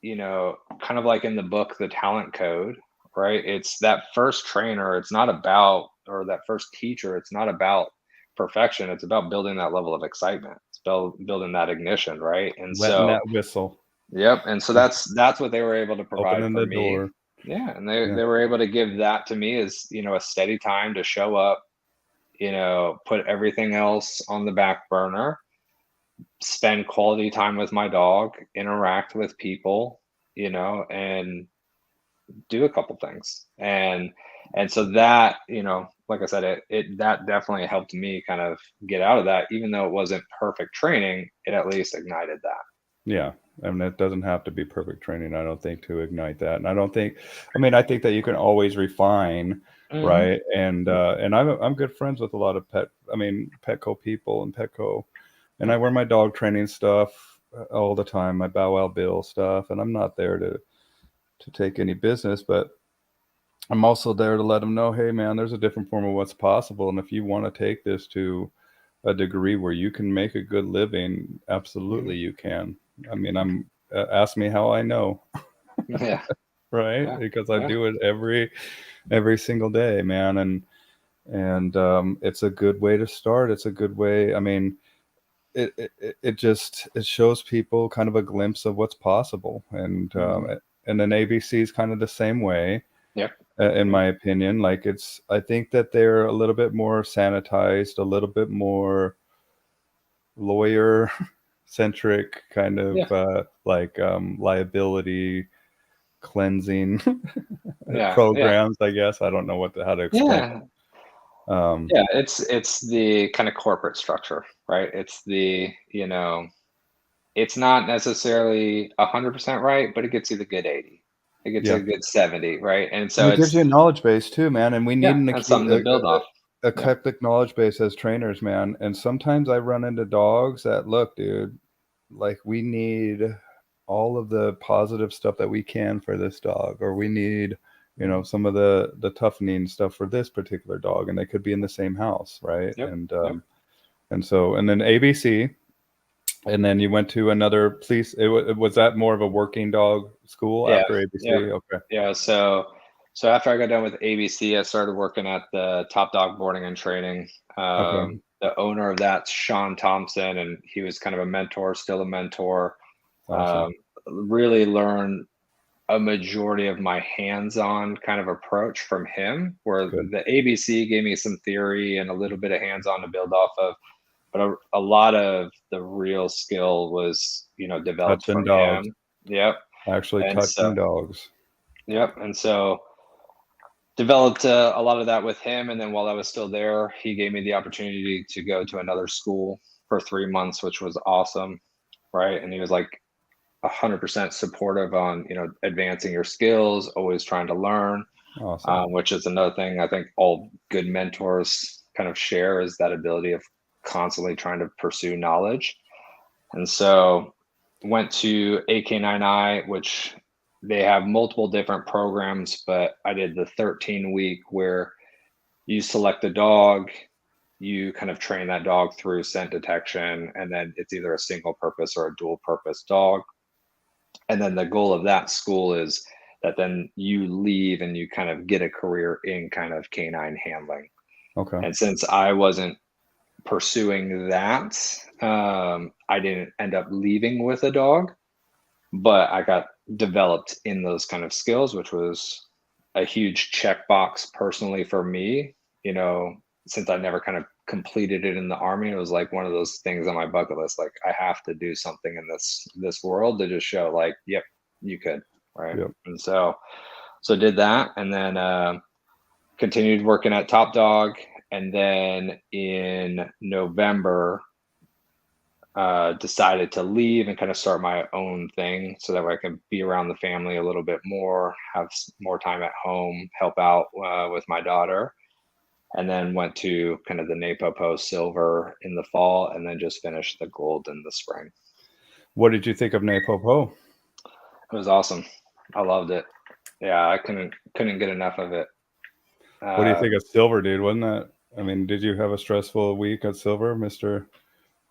kind of like in the book, The Talent Code, right? It's that first trainer, it's not about, or that first teacher, it's not about perfection. It's about building that level of excitement. It's building that ignition, right? And Wetting so, that whistle, yep. And so that's what they were able to provide opening for the me. door. Yeah. And they, Yeah. they were able to give that to me as, a steady time to show up, put everything else on the back burner, spend quality time with my dog, interact with people, and do a couple things. And so that, like I said, it that definitely helped me kind of get out of that. Even though it wasn't perfect training, it at least ignited that. Yeah. I mean, it doesn't have to be perfect training, I don't think, to ignite that. And I think that you can always refine, Hmm. right? And I'm good friends with a lot of Petco people and Petco, and I wear my dog training stuff all the time, my Bow Wow Bill stuff, and I'm not there to take any business, but I'm also there to let them know, hey man, there's a different form of what's possible, and if you want to take this to a degree where you can make a good living, absolutely Hmm. you can. I mean, I'm ask me how I know, Yeah. right? Yeah. Because I Yeah. do it every single day, man, and it's a good way to start. It's a good way. I mean, it shows people kind of a glimpse of what's possible, Hmm. and then ABC is kind of the same way, Yep. in Yep. my opinion. Like I think that they're a little bit more sanitized, a little bit more lawyer centric kind Yeah. of liability cleansing Yeah. Yeah. programs, I guess. I don't know how to explain Yeah. it. Yeah. It's the kind of corporate structure, right? It's it's not necessarily 100% right, but it gets you the good 80. It gets you Yeah. a good 70, right? And And so it gives you a knowledge base too, man. And we need yeah, that's something to build off. a Yeah. eclectic knowledge base as trainers, man. And sometimes I run into dogs that look, dude, like we need all of the positive stuff that we can for this dog, or we need, Mhm. some of the toughening stuff for this particular dog, and they could be in the same house, right? Yep. Yep. And then ABC, and then you went to another police. Was that more of a working dog school Yeah. after Yep. ABC? Okay. Yeah. So after I got done with ABC, I started working at the Top Dog Boarding and Training. Okay. The owner of that's Sean Thompson, and he was kind of a mentor, still a mentor. Awesome. Um, really learned a majority of my hands-on kind of approach from him, where Good. the ABC gave me some theory and a little bit of hands-on to build off of, but a lot of the real skill was developed Touching from dogs. him. Yep. Actually And so touching dogs. yep. And so developed a lot of that with him. And then while I was still there, he gave me the opportunity to go to another school for 3 months, which was awesome, right? And he was like 100% supportive on advancing your skills, always trying to learn. Awesome. which is another thing I think all good mentors kind of share, is that ability of constantly trying to pursue knowledge. And so went to AK9I, which they have multiple different programs, but I did the 13-week where you select a dog, you kind of train that dog through scent detection, and then it's either a single purpose or a dual purpose dog. And then the goal of that school is that then you leave and you kind of get a career in kind of canine handling. Okay. And since I wasn't pursuing that, I didn't end up leaving with a dog, but I got developed in those kind of skills, which was a huge checkbox personally for me. Since I never kind of completed it in the army, it was like one of those things on my bucket list. Like, I have to do something in this world to just show, like, yep, you could, right? Yep. And so did that, and then continued working at Top Dog, and then in November decided to leave and kind of start my own thing, so that way I can be around the family a little bit more, have more time at home, help out with my daughter. And then went to kind of the Napopo silver in the fall, and then just finished the gold in the spring. What did you think of Napopo? It was awesome. I loved it. Yeah, I couldn't get enough of it. What do you think of silver, dude? Wasn't that, I mean, did you have a stressful week at silver, Mr.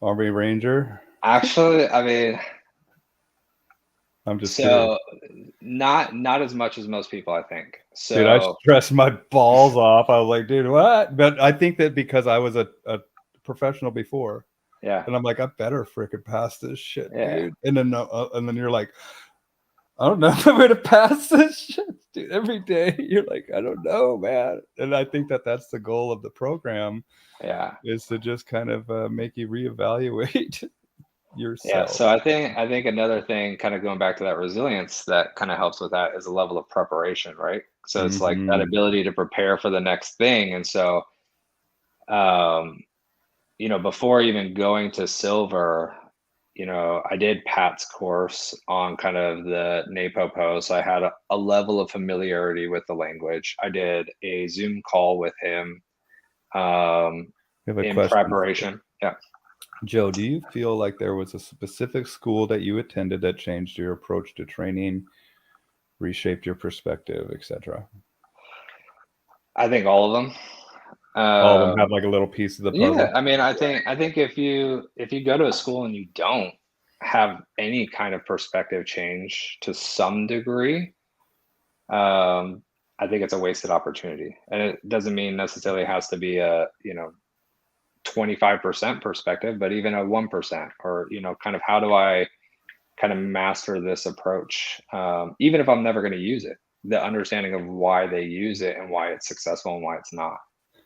Army Ranger? Actually, I mean, I'm just curious. not as much as most people, I think. So, Dude, I stressed my balls off. I was like, dude, what? But I think that because I was a professional before, yeah, and I'm like, I better freaking pass this shit, yeah, dude. And then you're like, I don't know if I'm gonna pass this shit, dude. Every day you're like, I don't know, man. And I think that that's the goal of the program, yeah. is to just kind of make you reevaluate Yeah, yourself. so I think another thing, kind of going back to that resilience, that kind of helps with that, is a level of preparation, right? So it's like that Mm-hmm. ability to prepare for the next thing. And so, um, before even going to silver, I did Pat's course on kind of the Napopo, so I had a level of familiarity with the language. I did a Zoom call with him I have a in question. preparation. Yeah. Joe, do you feel like there was a specific school that you attended that changed your approach to training, reshaped your perspective, etc.? I think all of them. All of them have like a little piece of the Yeah, puzzle. I mean, I think if you go to a school and you don't have any kind of perspective change to some degree, I think it's a wasted opportunity. And it doesn't mean necessarily it has to be a 25% perspective, but even a 1%, or kind of, how do I kind of master this approach, even if I'm never going to use it, the understanding of why they use it and why it's successful and why it's not.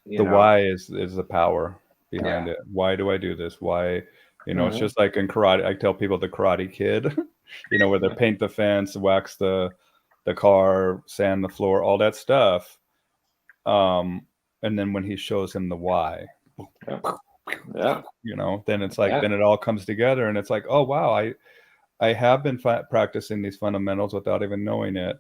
You The know, why is the power behind yeah. it. Why do I do this? Why, it's Hmm. just like in karate. I tell people the Karate Kid, where they paint the fence, wax the car, sand the floor, all that stuff. And then when he shows him the why, Yeah, yeah, then it's like, yeah. then it all comes together, and it's like, oh wow, I have been practicing these fundamentals without even knowing it.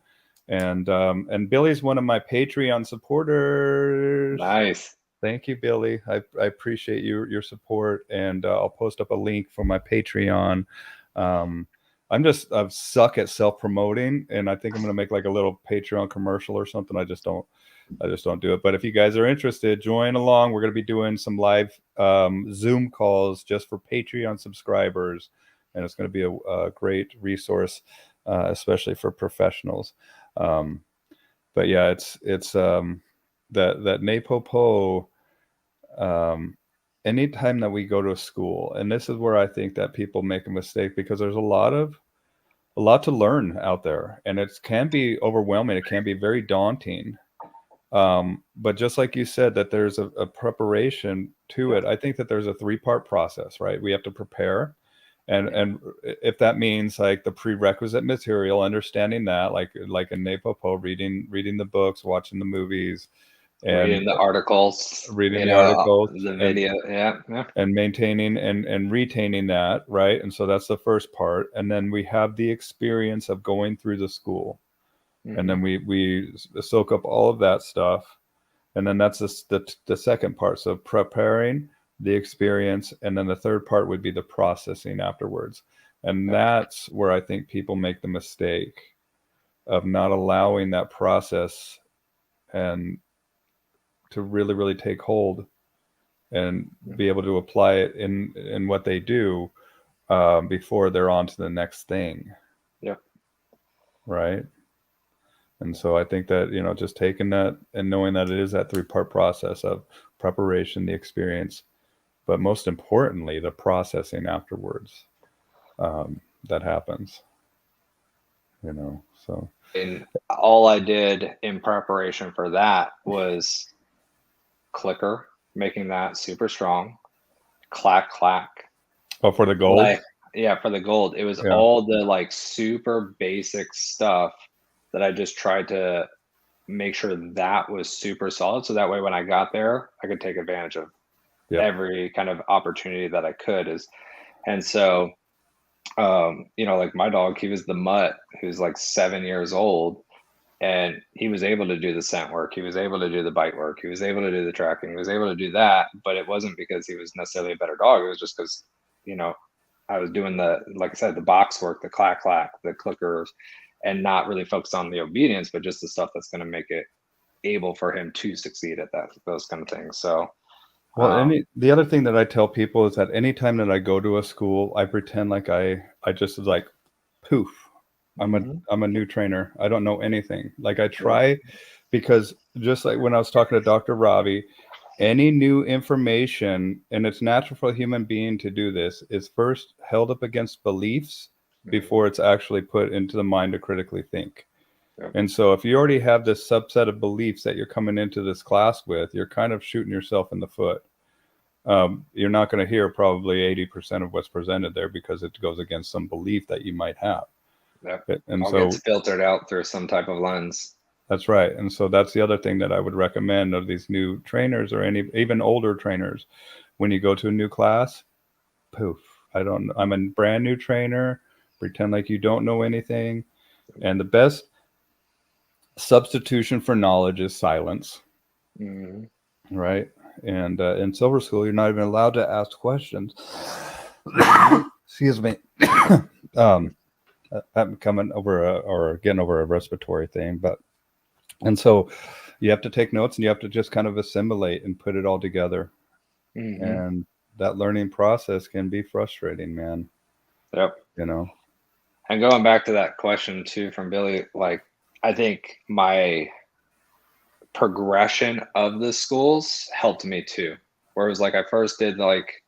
And Billy's one of my Patreon supporters. Nice. Thank you, Billy. I appreciate your support, and I'll post up a link for my Patreon. I suck at self promoting, and I think I'm gonna make like a little Patreon commercial or something. I just don't do it. But if you guys are interested, join along. We're gonna be doing some live Zoom calls just for Patreon subscribers, and it's gonna be a great resource, especially for professionals. Um, but yeah, it's that Napopo. Anytime that we go to a school, and this is where I think that people make a mistake, because there's a lot to learn out there, and it can be overwhelming. It can be very daunting. But just like you said, that there's a preparation to Yeah. it. I think that there's a 3-part process, right? We have to prepare, and if that means like the prerequisite material, understanding that, like in Napopo, reading the books, watching the movies, and Reading the articles, reading the articles, the and video. Yeah, yeah, maintaining and retaining that, right? And so that's the first part. And then we have the experience of going through the school, And then we soak up all of that stuff. And then that's the second part. So preparing the experience. And then the third part would be the processing afterwards. And that's where I think people make the mistake of not allowing that process and to really, really take hold and be able to apply it in what they do before they're on to the next thing. Yep. Right. And so I think that, just taking that and knowing that it is that 3-part process of preparation, the experience, but most importantly, the processing afterwards that happens, so. And all I did in preparation for that was clicker, making that super strong, clack, clack. Oh, for the gold? For the gold. It was Yeah. all the like super basic stuff that I just tried to make sure that was super solid. So that way, when I got there, I could take advantage of every kind of opportunity that I could. And so, like my dog, he was the mutt who's like 7 years old, and he was able to do the scent work. He was able to do the bite work. He was able to do the tracking. He was able to do that, but it wasn't because he was necessarily a better dog. It was just because, I was doing like I said, the box work, the clack, clack, the clickers, and not really focused on the obedience, but just the stuff that's going to make it able for him to succeed at those kind of things. So, well, the other thing that I tell people is that anytime that I go to a school, I pretend like I just like, poof, I'm a new trainer. I don't know anything. Like I try, because just like when I was talking to Dr. Ravi, any new information, and it's natural for a human being to do this, is first held up against beliefs before it's actually put into the mind to critically think. And so if you already have this subset of beliefs that you're coming into this class with, you're kind of shooting yourself in the foot. You're not going to hear probably 80% of what's presented there because it goes against some belief that you might have. And all so gets filtered out through some type of lens. That's right. And so that's the other thing that I would recommend of these new trainers or even older trainers. When you go to a new class, poof, I'm a brand new trainer. Pretend like you don't know anything. And the best substitution for knowledge is silence. Right. And in Silver School, you're not even allowed to ask questions. Excuse me. I'm coming over getting over a respiratory thing, and so you have to take notes and you have to just kind of assimilate and put it all together. And that learning process can be frustrating, man. Yep. And going back to that question too from Billy, like I think my progression of the schools helped me too. Where it was like I first did like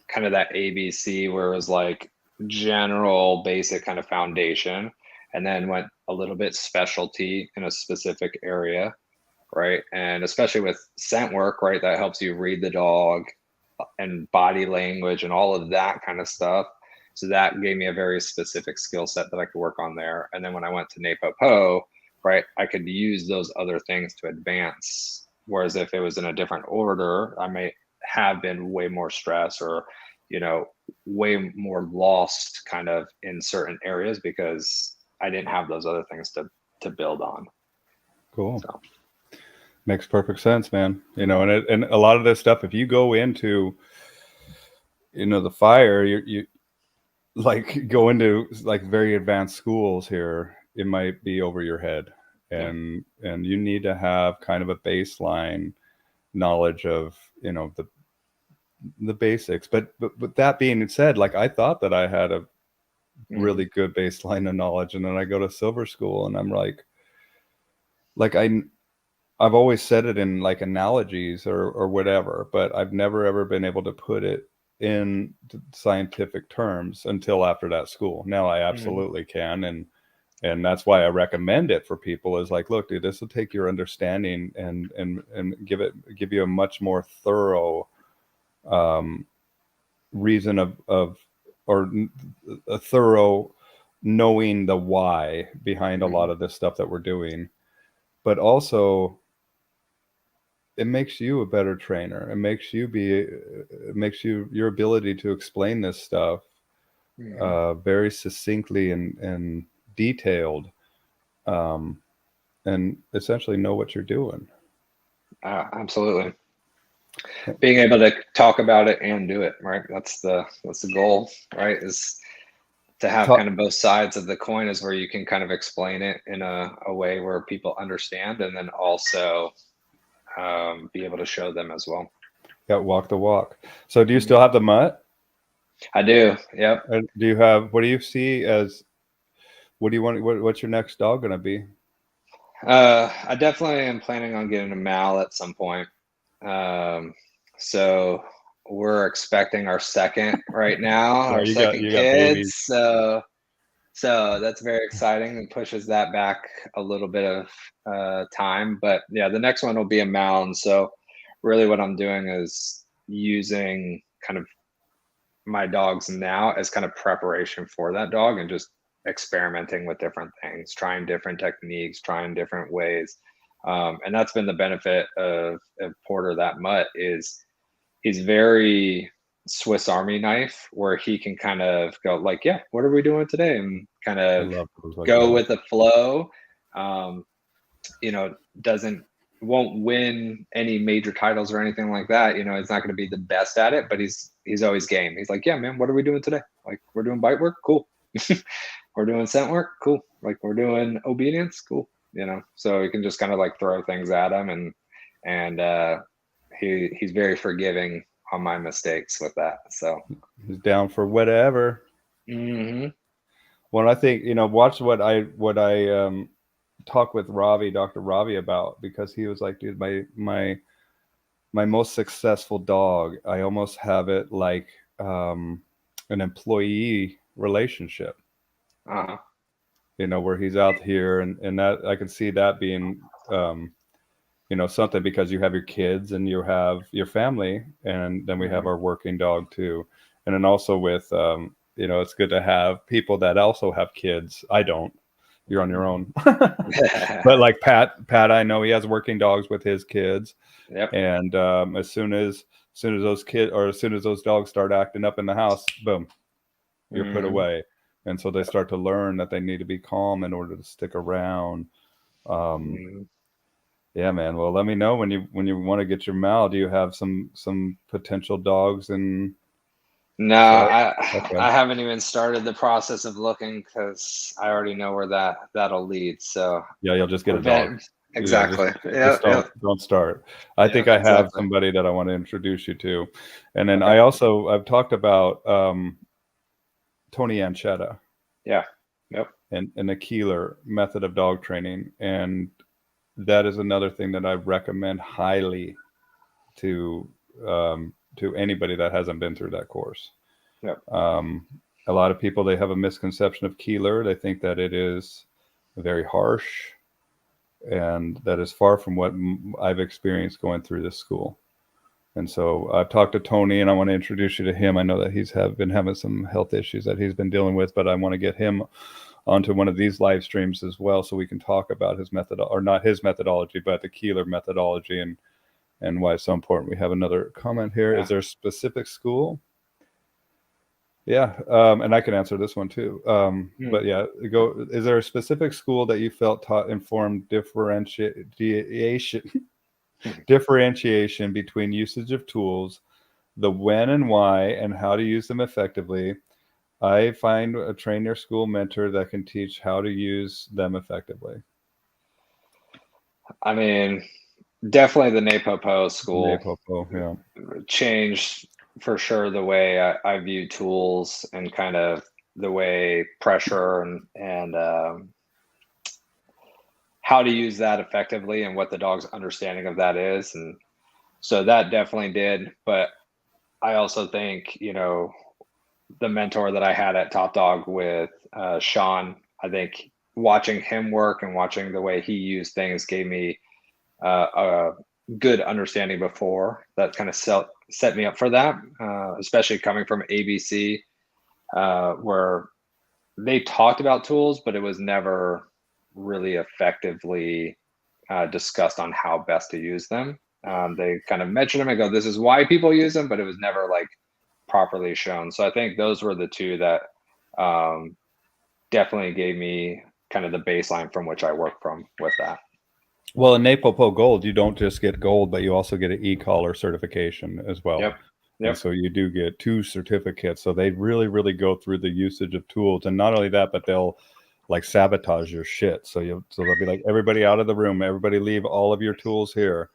kind of that ABC where it was like general basic kind of foundation, and then went a little bit specialty in a specific area, right? And especially with scent work, right, that helps you read the dog and body language and all of that kind of stuff. So that gave me a very specific skill set that I could work on there. And then when I went to NAPOPO, right, I could use those other things to advance. Whereas if it was in a different order, I may have been way more stressed or, way more lost kind of in certain areas because I didn't have those other things to build on. Cool. So. Makes perfect sense, man. And a lot of this stuff, if you go into, the fire, you like go into like very advanced schools here, it might be over your head. And you need to have kind of a baseline knowledge of, the basics. But that being said, like I thought that I had a really good baseline of knowledge. And then I go to Silver School and I'm like I've always said it in like analogies or whatever, but I've never ever been able to put it in scientific terms until after that school. Now I absolutely can. And that's why I recommend it for people is like, look, dude, this will take your understanding and give you a much more thorough reason of a thorough knowing the why behind a lot of this stuff that we're doing. But also it makes you a better trainer. It makes you your ability to explain this stuff very succinctly and detailed and essentially know what you're doing. Absolutely. Being able to talk about it and do it, right? That's the goal, right? Is to have Talk, kind of both sides of the coin, is where you can kind of explain it in a way where people understand, and then also be able to show them as well. yeah, walk the walk. So do you still have the mutt? I do. Yep. Do you have, what do you see as, what do you want, what's your next dog going to be? I definitely am planning on getting a Mal at some point. So we're expecting our second right now, Yeah, our second you got kid. babies. So that's very exciting and pushes that back a little bit of time. But yeah, the next one will be a Mal. And so really what I'm doing is using kind of my dogs now as kind of preparation for that dog, and just experimenting with different things, trying different techniques, trying different ways. And that's been the benefit of Porter, that mutt, is he's very Swiss Army knife, where he can kind of go like, yeah, what are we doing today? And kind I of love those like go that. with the flow. Doesn't won't win any major titles or anything like that. He's not going to be the best at it, but he's always game. He's like, yeah, man, what are we doing today? Like, we're doing bite work, cool. We're doing scent work, cool. Like, we're doing obedience, cool. So you can just kind of like throw things at him, and he's very forgiving on my mistakes with that. So He's down for whatever. mm-hmm. Well, I think, watch what I talk with Ravi, Dr. Ravi, about, because he was like, dude, my most successful dog, I almost have it like an employee relationship, Uh-huh. where he's out here, and that I can see that being something, because you have your kids and you have your family, and then we have our working dog too. And then also with it's good to have people that also have kids. I don't. You're on your own. But like Pat, I know he has working dogs with his kids. Yep. And as soon as those kids, or as soon as those dogs start acting up in the house, boom, you're put away. And so they start to learn that they need to be calm in order to stick around. Yeah, man. Well, let me know when you want to get your Mal. Do you have some potential dogs? And No, okay. I haven't even started the process of looking, because I already know where that'll lead. So Yeah, you'll just get a dog. Exactly. Just don't start. I think I have somebody that I want to introduce you to. And then I've talked about Tony Anchetta. Yeah. Yep. And the Keeler method of dog training. And that is another thing that I recommend highly to anybody that hasn't been through that course. Yep. A lot of people, they have a misconception of Keeler. They think that it is very harsh, and that is far from what I've experienced going through this school. And so I've talked to Tony, and I want to introduce you to him. I know that he's been having some health issues that he's been dealing with, but I want to get him onto one of these live streams as well, so we can talk about his method, or not his methodology, but the Keeler methodology, and why it's so important. We have another comment here. Yeah. Is there a specific school? Yeah, and I can answer this one too. But yeah, is there a specific school that you felt taught informed differentiation between usage of tools, the when and why, and how to use them effectively? I find a train your school mentor that can teach how to use them effectively. I mean, definitely the Napopo school. Napopo, yeah. Changed for sure the way I view tools, and kind of the way pressure and how to use that effectively, and what the dog's understanding of that is. And so that definitely did. But I also think, the mentor that I had at Top Dog with Sean, I think watching him work and watching the way he used things gave me a good understanding before that kind of set me up for that, especially coming from ABC, where they talked about tools, but it was never really effectively discussed on how best to use them. They kind of mentioned them and go, this is why people use them, but it was never like properly shown. So I think those were the two that definitely gave me kind of the baseline from which I work from with that. Well, in NAPOPO Gold, you don't just get gold, but you also get an e-collar certification as well. Yep. And Yep. so you do get 2 certificates. So they really, really go through the usage of tools. And not only that, but they'll like sabotage your shit. So they'll be like, everybody out of the room, everybody leave all of your tools here.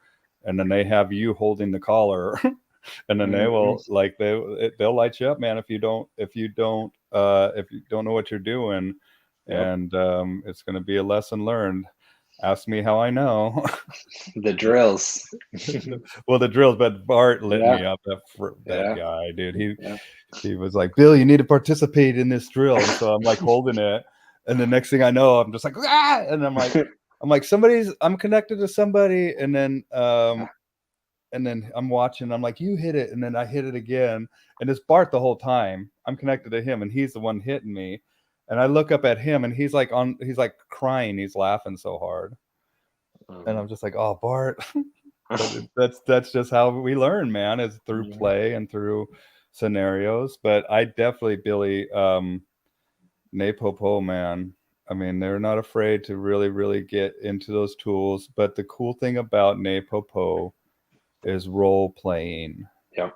And then they have you holding the collar. And then they will like they'll light you up, man, if you don't know what you're doing. Yep. And it's going to be a lesson learned. Ask me how I know. The drills. Well, the drills, but Bart lit Yeah. me up. That guy, dude. Yeah. He was like, Bill, you need to participate in this drill. And so I'm like holding it, and the next thing I know, I'm just like, ah! And I'm like I'm connected to somebody, and then I'm watching. I'm like, you hit it, and then I hit it again, and it's Bart the whole time. I'm connected to him, and he's the one hitting me. And I look up at him, and he's like crying. He's laughing so hard, and I'm just like, oh, Bart. But that's just how we learn, man, is through play and through scenarios. But I definitely, Billy, NAPOPO, man. I mean, they're not afraid to really, really get into those tools. But the cool thing about NAPOPO is role playing. Yep.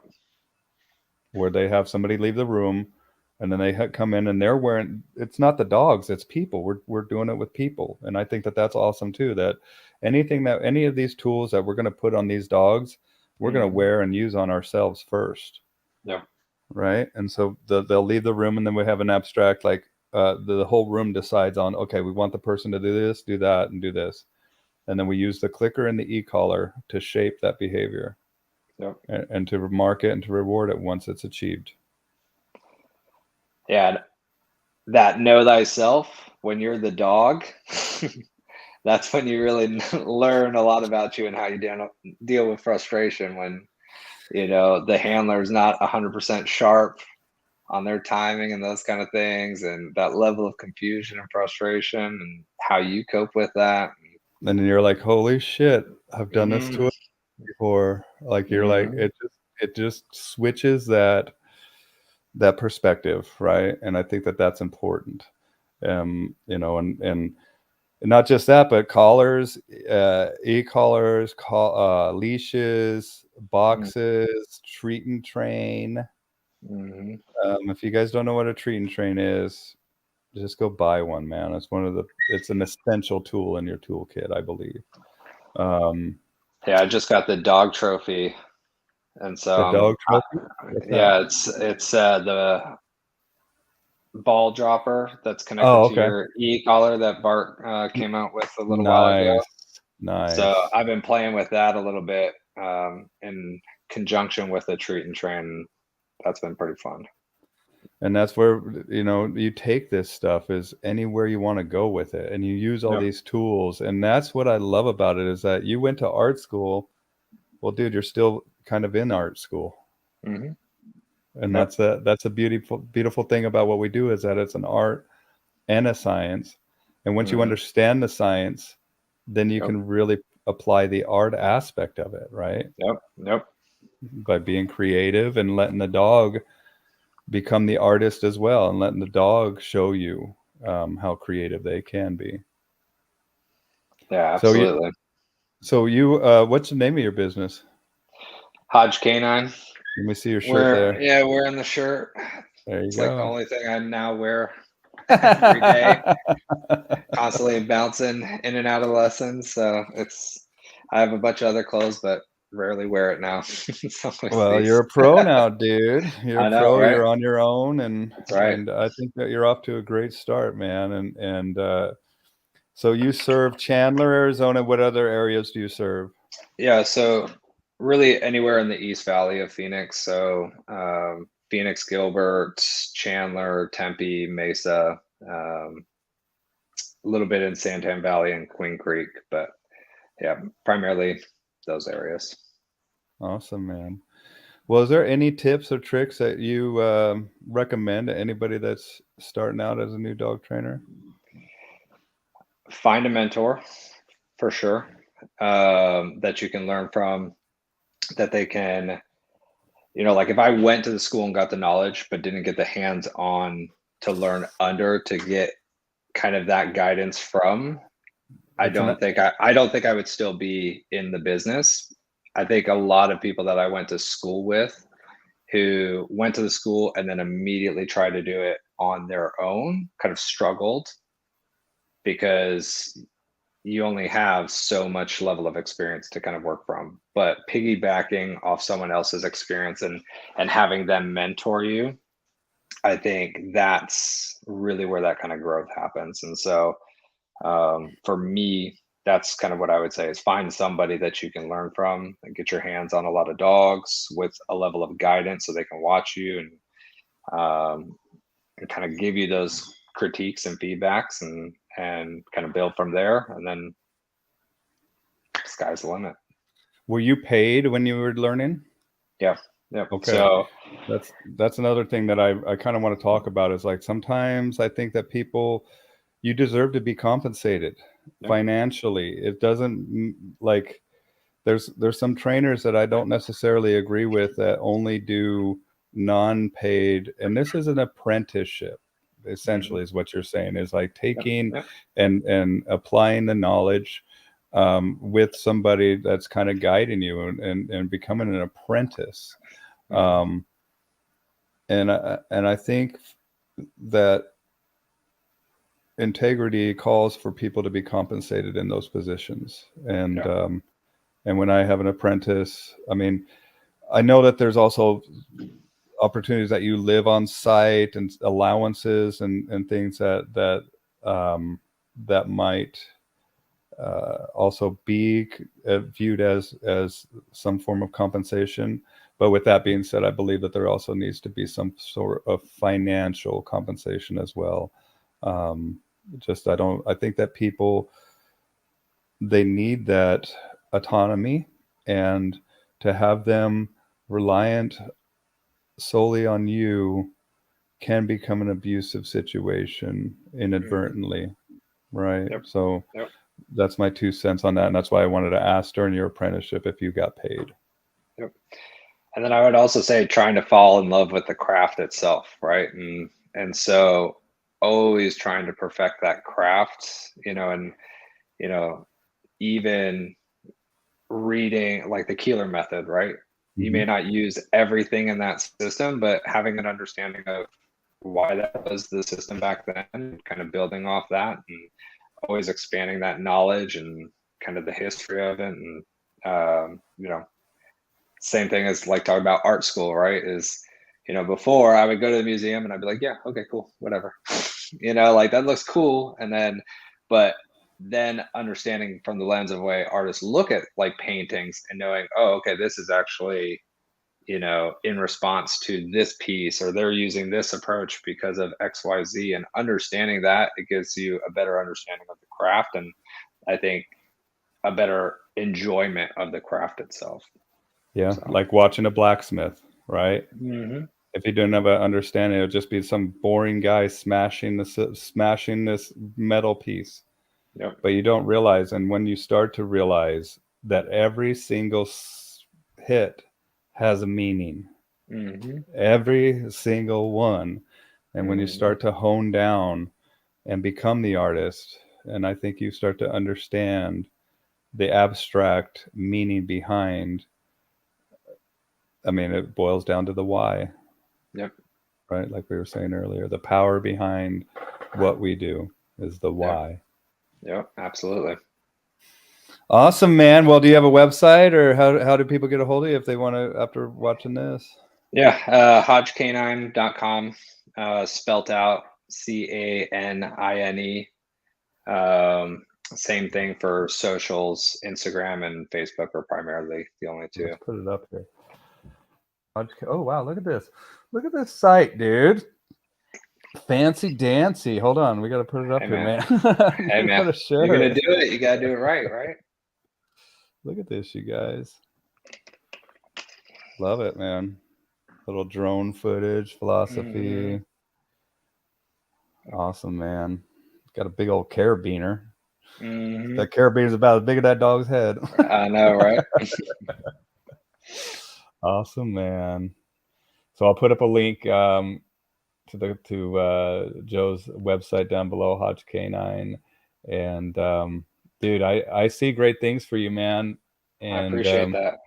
Where they have somebody leave the room, and then they come in, and they're wearing. It's not the dogs; it's people. We're doing it with people, and I think that that's awesome too. That any of these tools that we're going to put on these dogs, we're going to wear and use on ourselves first. Yeah. Right. And so they'll leave the room, and then we have an abstract, like the whole room decides on, okay, we want the person to do this, do that, and do this. And then we use the clicker and the e-collar to shape that behavior. Yep. And to mark it and to reward it once it's achieved. Yeah. That know thyself, when you're the dog, that's when you really learn a lot about you and how you deal with frustration when, the handler is not 100% sharp on their timing and those kind of things, and that level of confusion and frustration and how you cope with that. And then you're like, holy shit, I've done this to it before. Like you're like, it just switches that perspective, right? And I think that that's important. And not just that, but collars, e-collars, leashes, boxes, treat and train. If you guys don't know what a treat and train is, just go buy one, man. It's an essential tool in your toolkit, I believe. Yeah, I just got the dog trophy, and so the dog trophy. It's the ball dropper that's connected to your e-collar that Bart came out with a little while ago. Nice. So I've been playing with that a little bit in conjunction with the treat and train. That's been pretty fun. And that's where, you take this stuff is anywhere you want to go with it, and you use all these tools. And that's what I love about it, is that you went to art school. Well, dude, you're still kind of in art school. And that's a beautiful thing about what we do, is that it's an art and a science. And once you understand the science, then you can really apply the art aspect of it, right? Yep. By being creative and letting the dog become the artist as well, and letting the dog show you how creative they can be. Yeah, absolutely. So you what's the name of your business? Hodge Canine. Let me see your shirt there. Yeah, wearing the shirt. There you it's go. Like the only thing I now wear every day. Constantly bouncing in and out of lessons. So I have a bunch of other clothes, but rarely wear it now. Well, you're a pro now, dude. You're a pro. Right? You're on your own, and right. And I think that you're off to a great start, man. And so you serve Chandler, Arizona. What other areas do you serve? Yeah, so really anywhere in the East Valley of Phoenix. So Phoenix, Gilbert, Chandler, Tempe, Mesa, a little bit in Santan Valley and Queen Creek, but yeah, primarily those areas. Awesome, man. Well, is there any tips or tricks that you recommend to anybody that's starting out as a new dog trainer? Find a mentor, for sure, that you can learn from, that they can, like if I went to the school and got the knowledge, but didn't get the hands-on to learn under, to get kind of that guidance from, I don't think I would still be in the business. I think a lot of people that I went to school with who went to the school and then immediately tried to do it on their own kind of struggled because you only have so much level of experience to kind of work from. But piggybacking off someone else's experience and having them mentor you, I think that's really where that kind of growth happens. And so for me, that's kind of what I would say is find somebody that you can learn from and get your hands on a lot of dogs with a level of guidance so they can watch you and kind of give you those critiques and feedbacks and kind of build from there. And then sky's the limit. Were you paid when you were learning? Yeah. Yep. Okay. So That's another thing that I kind of want to talk about is like sometimes I think that people, you deserve to be compensated financially. It doesn't like there's some trainers that I don't necessarily agree with that only do non-paid, and this is an apprenticeship essentially is what you're saying, is like taking and applying the knowledge with somebody that's kind of guiding you and becoming an apprentice. And I think that integrity calls for people to be compensated in those positions. And when I have an apprentice, I mean, I know that there's also opportunities that you live on site and allowances and things that might also be viewed as some form of compensation. But with that being said, I believe that there also needs to be some sort of financial compensation as well. I think that people, they need that autonomy, and to have them reliant solely on you can become an abusive situation inadvertently. Right. So that's my 2 cents on that. And that's why I wanted to ask during your apprenticeship if you got paid. Yep. And then I would also say trying to fall in love with the craft itself, right? And so always trying to perfect that craft, and even reading like the Keeler method, right? You may not use everything in that system, but having an understanding of why that was the system back then, kind of building off that and always expanding that knowledge and kind of the history of it. And, same thing as like talking about art school, right? Is, before I would go to the museum and I'd be like, yeah, okay, cool, whatever, like that looks cool. But then understanding from the lens of the way artists look at like paintings and knowing, oh, okay, this is actually, in response to this piece, or they're using this approach because of XYZ, and understanding that, it gives you a better understanding of the craft. And I think a better enjoyment of the craft itself. Yeah. So. Like watching a blacksmith, right? If you didn't have an understanding, it would just be some boring guy smashing this metal piece. But you don't realize, and when you start to realize that every single hit has a meaning, every single one, and when you start to hone down and become the artist, and I think you start to understand the abstract meaning behind, I mean, it boils down to the why. Right? Like we were saying earlier, the power behind what we do is the why. Yep, absolutely. Awesome, man. Well, do you have a website, or how do people get a hold of you if they want to after watching this? Yeah, hodgecanine.com, spelt out CANINE. Same thing for socials. Instagram and Facebook are primarily the only two. Let's put it up here. Oh wow, look at this. Look at this site, dude. Fancy dancy. Hold on, we got to put it up here, man. Hey, man. You're gonna do it. You gotta do it right? Look at this, you guys. Love it, man. Little drone footage, philosophy. Awesome, man. Got a big old carabiner. That carabiner is about as big as that dog's head. I know, right? Awesome, man. So I'll put up a link to Joe's website down below, Hodge Canine, and Dude, I see great things for you, man. I And appreciate that.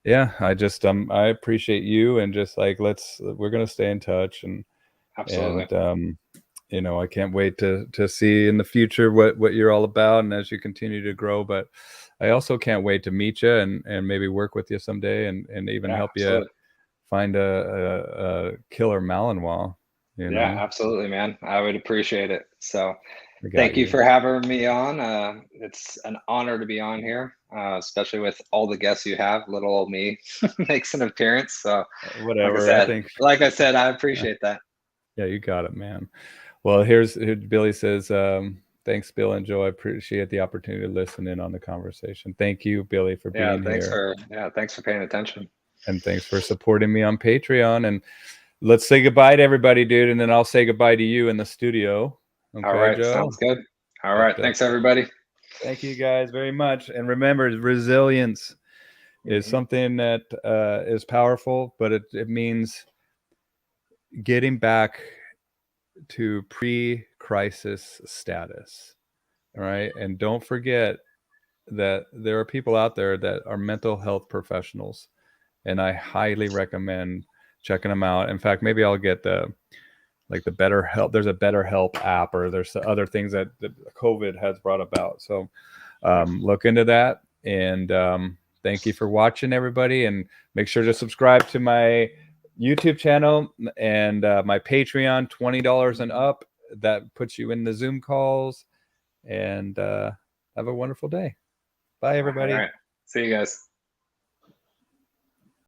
yeah, I appreciate you, and just like we're gonna stay in touch, Absolutely. and you know, I can't wait to see in the future what you're all about, and as you continue to grow. But I also can't wait to meet you and maybe work with you someday, and even Yeah, help you absolutely. find a killer Malinois, you Yeah, know. absolutely, man. I would appreciate it. So I got thank you you. for having me on. It's an honor to be on here, especially with all the guests you have. Little old me makes an appearance. So Whatever, I think. like I said, I appreciate that. Yeah, you got it, man. Well, here Billy says, thanks, Bill and Joe. I appreciate the opportunity to listen in on the conversation. Thank you, Billy, for being here. Thanks for paying attention. And thanks for supporting me on Patreon. And let's say goodbye to everybody, dude. And then I'll say goodbye to you in the studio. All Okay, right, Joe? sounds good. All But right, thanks everybody. thank you guys very much. And remember, resilience is Mhm. something that is powerful, but it means getting back to pre-crisis status. All right. And don't forget that there are people out there that are mental health professionals, and I highly recommend checking them out. In fact, maybe I'll get the Better Help. There's a Better Help app, or there's other things that COVID has brought about. So look into that. And thank you for watching, everybody. And make sure to subscribe to my YouTube channel and my Patreon, $20 and up. That puts you in the Zoom calls. And have a wonderful day. Bye, All everybody. right, see you guys.